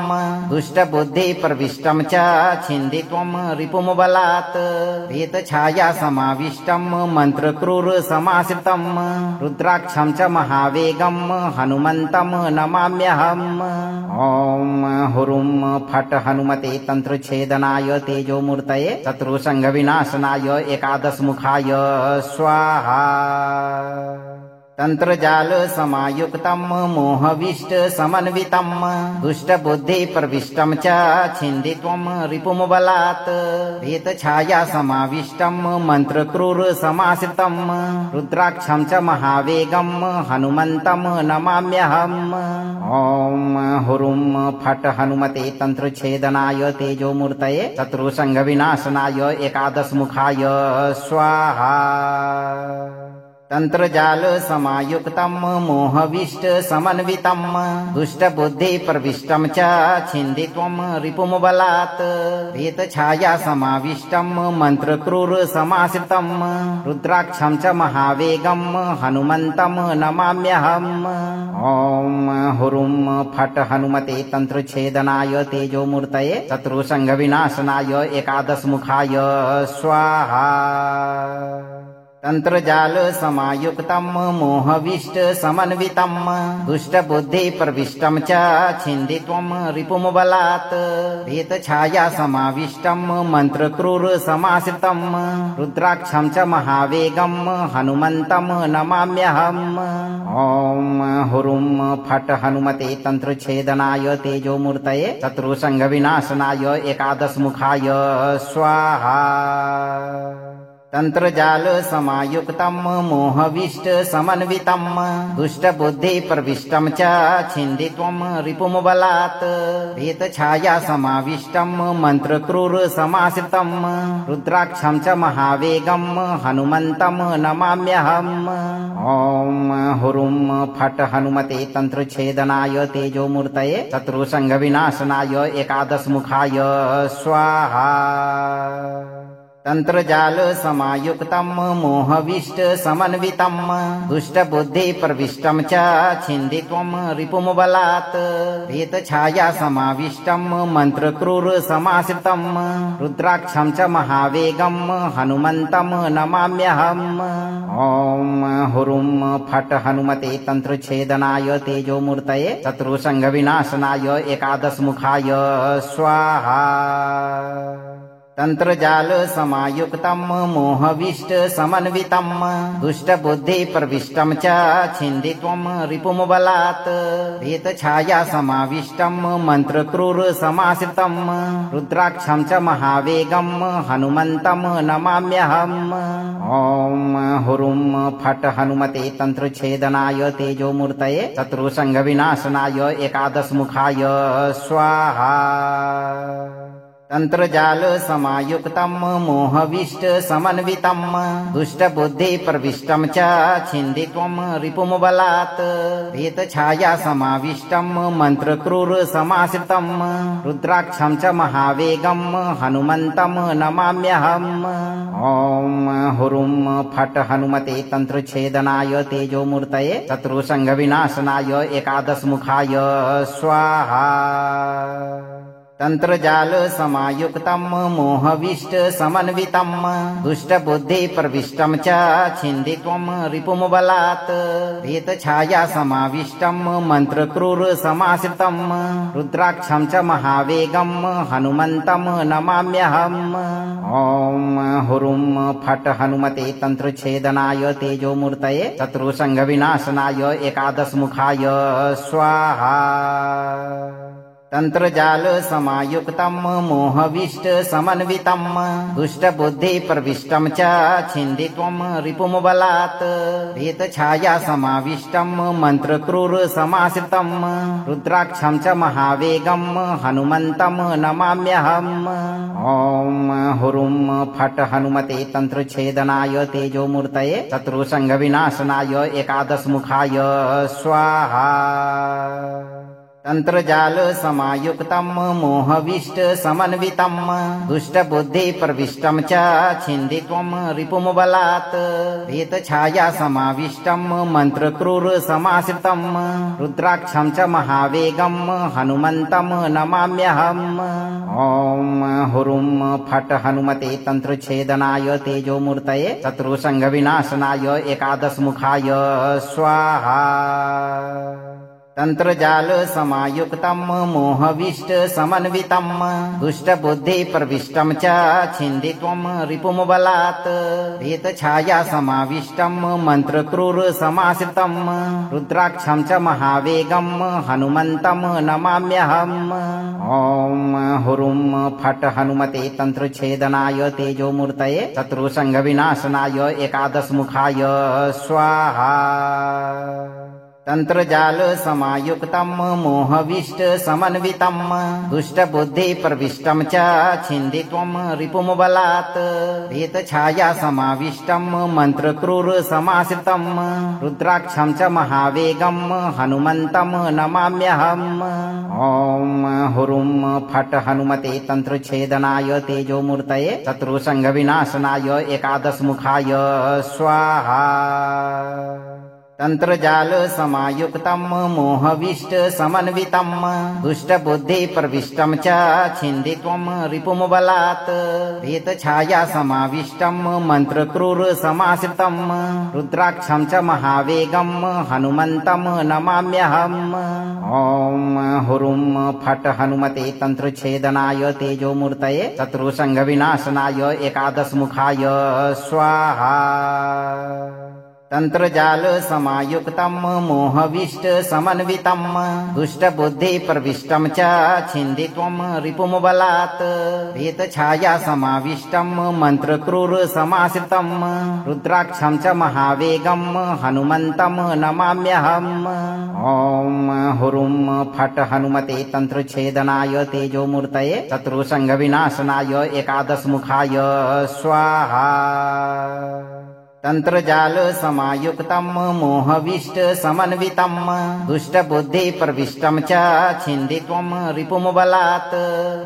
[SPEAKER 2] दुष्टबुद्धि प्रविष्टम च छिन्दित्वम रिपुम बलात् भीतछाया समाविष्टम मंत्रक्रूर समाश्रितम रुद्राक्षं च महावेगम हनुमंतम नमाम्यहम्। ओम हुरुम फट हनुमते तंत्रछेदनाय तेजोमूर्तये शत्रुसंग विनाशनाय एकादश मुखाय स्वाहा। तंत्रजाल समायुक्तम मोहविष्ट समन्वितम दुष्टबुद्धि प्रविष्टम च छिन्दित्वम रिपुम बलात् भीतछाया समाविष्टम मंत्रक्रूर समाश्रितम रुद्राक्षं च महावेगम हनुमंतम नमाम्यहम्। ओम हुरुम फट हनुमते तंत्रछेदनाय तेजोमूर्तये शत्रुसंग विनाशनाय एकादश मुखाय स्वाहा। तंत्रजाल समायुक्तम मोहविष्ट समन्वितम दुष्टबुद्धि प्रविष्टम च छिन्दित्वम रिपुम बलात् भीतछाया समाविष्टम मंत्रक्रूर समाश्रितम रुद्राक्षं च महावेगम हनुमंतम नमाम्यहम्। ओम हुरुम फट हनुमते तंत्रछेदनाय तेजोमूर्तये शत्रुसंग विनाशनाय एकादश मुखाय स्वाहा। तंत्रजाल समायुक्तं मोहविष्ट समन्वितं दुष्टबुद्धि प्रविष्टं च छिन्दित्वं रिपुमबलात् भीतछाया समाविष्टं मंत्रक्रूर समाश्रितं रुद्राक्षं च महावेगं हनुमन्तं नमाम्यहम्। ॐ हुरुं फट् हनुमते तंत्रछेदनाय तेजोमूर्तये शत्रुसंघविनाशनाय एकादशमुखाय स्वाहा। तंत्रजाल समायुक्तं मोहविष्ट समन्वितं दुष्टबुद्धि प्रविष्टं च छिन्दित्वं रिपुमबलात् भीतछाया समाविष्टं मंत्रक्रूर समाश्रितं रुद्राक्षं च महावेगं हनुमन्तं नमाम्यहम्। ॐ हुरुं फट् हनुमते तंत्रछेदनाय तेजोमूर्तये शत्रुसंघविनाशनाय एकादशमुखाय स्वाहा। तंत्रजाल समायुक्तं मोहविष्ट समन्वितं दुष्टबुद्धि प्रविष्टं च छिन्दित्वं रिपुमबलात् भीतछाया समाविष्टं मंत्रक्रूर समाश्रितं रुद्राक्षं च महावेगं हनुमन्तं नमाम्यहम्। ॐ हुरुं फट् हनुमते तंत्रछेदनाय तेजोमूर्तये शत्रुसंघविनाशनाय एकादशमुखाय स्वाहा। तंत्रजाल समायुक्तं मोहविष्ट समन्वितं दुष्टबुद्धि प्रविष्टं च छिन्दित्वं रिपुमबलात् भीतछाया समाविष्टं मंत्रक्रूर समाश्रितं रुद्राक्षं च महावेगं हनुमन्तं नमाम्यहम्। ॐ हुरुं फट् हनुमते तंत्रछेदनाय तेजोमूर्तये शत्रुसंघविनाशनाय एकादशमुखाय स्वाहा। तंत्रजाल समायुक्तं मोहविष्ट समन्वितं दुष्टबुद्धि प्रविष्टं च छिन्दित्वं रिपुमबलात् भीतछाया समाविष्टं मंत्रक्रूर समाश्रितं रुद्राक्षं च महावेगं हनुमन्तं नमाम्यहम्। ॐ हुरुं फट् हनुमते तंत्रछेदनाय तेजोमूर्तये शत्रुसंघविनाशनाय एकादशमुखाय स्वाहा। तंत्रजाल समायुक्तं मोहविष्ट समन्वितं दुष्टबुद्धि प्रविष्टं च छिन्दित्वं रिपुमबलात् भीतछाया समाविष्टं मंत्रक्रूर समाश्रितं रुद्राक्षं च महावेगं हनुमन्तं नमाम्यहम्। ॐ हुरुं फट् हनुमते तंत्रछेदनाय तेजोमूर्तये शत्रुसंघविनाशनाय एकादशमुखाय स्वाहा। तंत्रजाल समायुक्तं मोहविष्ट समन्वितं दुष्टबुद्धि प्रविष्टं च छिन्दित्वं रिपुमबलात् भीतछाया समाविष्टं मंत्रक्रूर समाश्रितं रुद्राक्षं च महावेगं हनुमन्तं नमाम्यहम्। ॐ हुरुं फट् हनुमते तंत्रछेदनाय तेजोमूर्तये शत्रुसंघविनाशनाय एकादशमुखाय स्वाहा। तंत्रजाल समायुक्तं मोहविष्ट समन्वितं दुष्टबुद्धि प्रविष्टं च छिन्दित्वं रिपुमबलात् भीतछाया समाविष्टं मंत्रक्रूर समाश्रितं रुद्राक्षं च महावेगं हनुमन्तं नमाम्यहम्। ॐ हुरुं फट् हनुमते तंत्रछेदनाय तेजोमूर्तये शत्रुसंघविनाशनाय एकादशमुखाय स्वाहा। तंत्रजाल समायुक्तं मोहविष्ट समन्वितं दुष्टबुद्धि प्रविष्टं च छिन्दित्वं रिपुमबलात् भीतछाया समाविष्टं मंत्रक्रूर समाश्रितं रुद्राक्षं च महावेगं हनुमन्तं नमाम्यहम्। ॐ हुरुं फट् हनुमते तंत्रछेदनाय तेजोमूर्तये शत्रुसंघविनाशनाय एकादशमुखाय स्वाहा। तंत्रजाल समायुक्तं मोहविष्ट समन्वितं दुष्टबुद्धि प्रविष्टं च छिन्दित्वं रिपुमबलात् भीतछाया समाविष्टं मंत्रक्रूर समाश्रितं रुद्राक्षं च महावेगं हनुमन्तं नमाम्यहम्। ॐ हुरुं फट् हनुमते तंत्रछेदनाय तेजोमूर्तये शत्रुसंघविनाशनाय एकादशमुखाय स्वाहा। तंत्रजाल समायुक्तम् मोहविष्ट समन्वितम् दुष्टबुद्धि प्रविष्टम् च छिन्दित्वम् रिपुमबलात् प्रेतछाया समाविष्टम् मन्त्रक्रूर समाश्रितम् रुद्राक्षम् च महावेगम् हनुमन्तम् नमाम्यहम्। ॐ हुरुं फट् हनुमते तंत्रछेदनाय तेजोमूर्तये शत्रुसंघविनाशनाय एकादशमुखाय स्वाहा। तंत्रजाल समायुक्तम् मोहविष्ट समन्वितम् दुष्टबुद्धि प्रविष्टम् च छिन्दित्वम् रिपुमबलात् प्रेतछाया समाविष्टम् मन्त्रक्रूर समाश्रितम् रुद्राक्षम् च महावेगम् हनुमन्तम् नमाम्यहम्। ॐ हुरुं फट् हनुमते तंत्रछेदनाय तेजोमूर्तये शत्रुसंघविनाशनाय एकादशमुखाय स्वाहा। तंत्रजाल समायुक्तम् मोहविष्ट समन्वितम् दुष्टबुद्धि प्रविष्टम् च छिन्दित्वम् रिपुमबलात्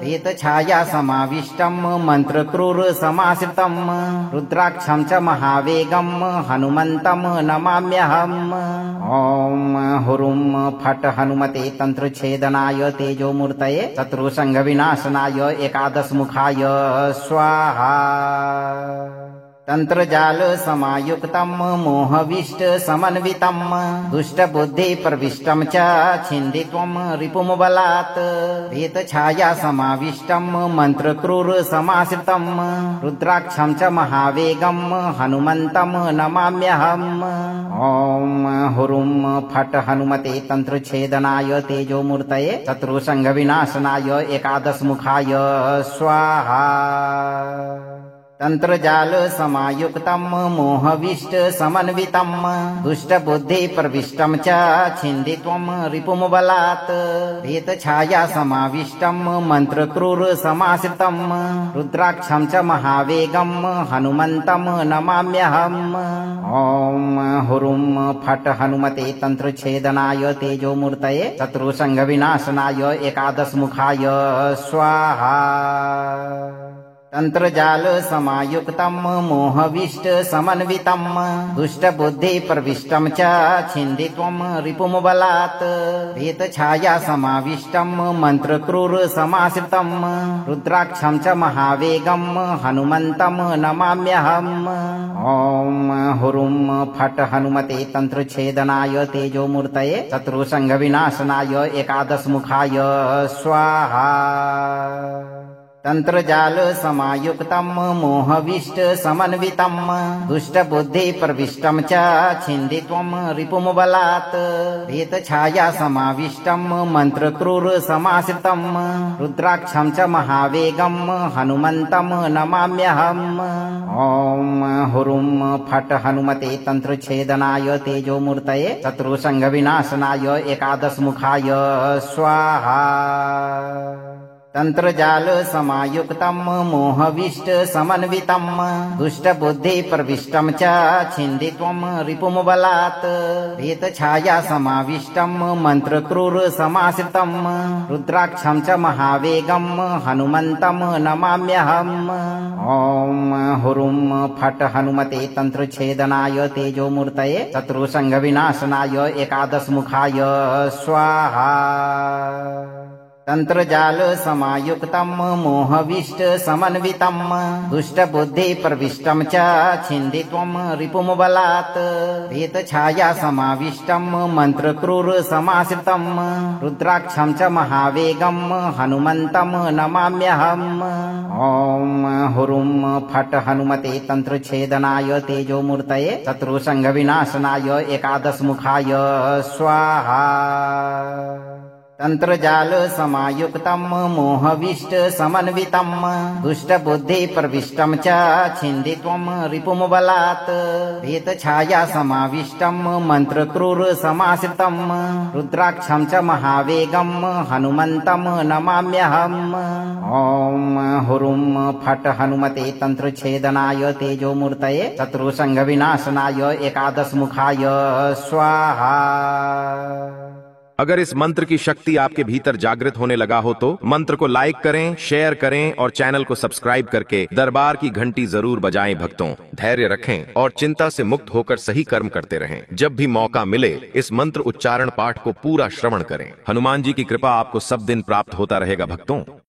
[SPEAKER 2] प्रेतछाया समाविष्टम् मन्त्रक्रूर समाश्रितम् रुद्राक्षम् च महावेगम् हनुमन्तम् नमाम्यहम्। ॐ हुरुं फट् हनुमते तंत्रछेदनाय तेजोमूर्तये शत्रुसंघविनाशनाय एकादशमुखाय स्वाहा। तंत्रजाल समायुक्तम् मोहविष्ट समन्वितम् दुष्टबुद्धि प्रविष्टम् च छिन्दित्वम् रिपुमबलात् प्रेतछाया समाविष्टम् मन्त्रक्रूर समाश्रितम् रुद्राक्षम् च महावेगम् हनुमन्तम् नमाम्यहम्। ॐ हुरुं फट् हनुमते तंत्रछेदनाय तेजोमूर्तये शत्रुसंघविनाशनाय एकादशमुखाय स्वाहा। तंत्रजाल समायुक्तम् मोहविष्ट समन्वितम् दुष्टबुद्धि प्रविष्टम् च छिन्दित्वम् रिपुमबलात् प्रेतछाया समाविष्टम् मन्त्रक्रूर समाश्रितम् रुद्राक्षम् च महावेगम् हनुमन्तम् नमाम्यहम्। ॐ हुरुं फट् हनुमते तंत्रछेदनाय तेजोमूर्तये शत्रुसंघविनाशनाय एकादशमुखाय स्वाहा। तंत्रजाल समायुक्तम् मोहविष्ट समन्वितम् दुष्टबुद्धि प्रविष्टम् च छिन्दित्वम् रिपुमबलात् प्रेतछाया समाविष्टम् मन्त्रक्रूर समाश्रितम् रुद्राक्षम् च महावेगम् हनुमन्तम् नमाम्यहम्। ॐ हुरुं फट् हनुमते तंत्रछेदनाय तेजोमूर्तये शत्रुसंघविनाशनाय एकादशमुखाय स्वाहा। तंत्रजाल समायुक्तम् मोहविष्ट समन्वितम् दुष्टबुद्धि प्रविष्टम् च छिन्दित्वम् रिपुमबलात् प्रेतछाया समाविष्टम् मन्त्रक्रूर समाश्रितम् रुद्राक्षम् च महावेगम् हनुमन्तम् नमाम्यहम्। ॐ हुरुं फट् हनुमते तंत्रछेदनाय तेजोमूर्तये शत्रुसंघविनाशनाय एकादशमुखाय स्वाहा। तंत्रजाल समायुक्तम् मोहविष्ट समन्वितम् दुष्टबुद्धि प्रविष्टम् च छिन्दित्वम् रिपुमबलात् प्रेतछाया समाविष्टम् मन्त्रक्रूर समाश्रितम् रुद्राक्षम् च महावेगम् हनुमन्तम् नमाम्यहम्। ॐ हुरुं फट् हनुमते तंत्रछेदनाय तेजोमूर्तये शत्रुसंघविनाशनाय एकादशमुखाय स्वाहा। तंत्रजाल समायुक्तम् मोहविष्ट समन्वितम् दुष्टबुद्धि प्रविष्टम् च छिन्दित्वम् रिपुमबलात् प्रेतछाया समाविष्टम् मन्त्रक्रूर समाश्रितम् रुद्राक्षम् च महावेगम् हनुमन्तम् नमाम्यहम्। ॐ हुरुं फट् हनुमते तंत्रछेदनाय तेजोमूर्तये शत्रुसंघविनाशनाय एकादशमुखाय स्वाहा। तंत्रजाल समायुक्तम् मोहविष्ट समन्वितम् दुष्टबुद्धि प्रविष्टम् च छिन्दित्वम् रिपुमबलात् प्रेतछाया समाविष्टम् मन्त्रक्रूर समाश्रितम् रुद्राक्षम् च महावेगम् हनुमन्तम् नमाम्यहम्। ॐ हुरुं फट् हनुमते तंत्रछेदनाय तेजोमूर्तये शत्रुसंघविनाशनाय एकादशमुखाय स्वाहा।
[SPEAKER 1] अगर इस मंत्र की शक्ति आपके भीतर जागृत होने लगा हो तो मंत्र को लाइक करें, शेयर करें और चैनल को सब्सक्राइब करके दरबार की घंटी जरूर बजाएं। भक्तों, धैर्य रखें और चिंता से मुक्त होकर सही कर्म करते रहें। जब भी मौका मिले इस मंत्र उच्चारण पाठ को पूरा श्रवण करें। हनुमान जी की कृपा आपको सब दिन प्राप्त होता रहेगा। भक्तों।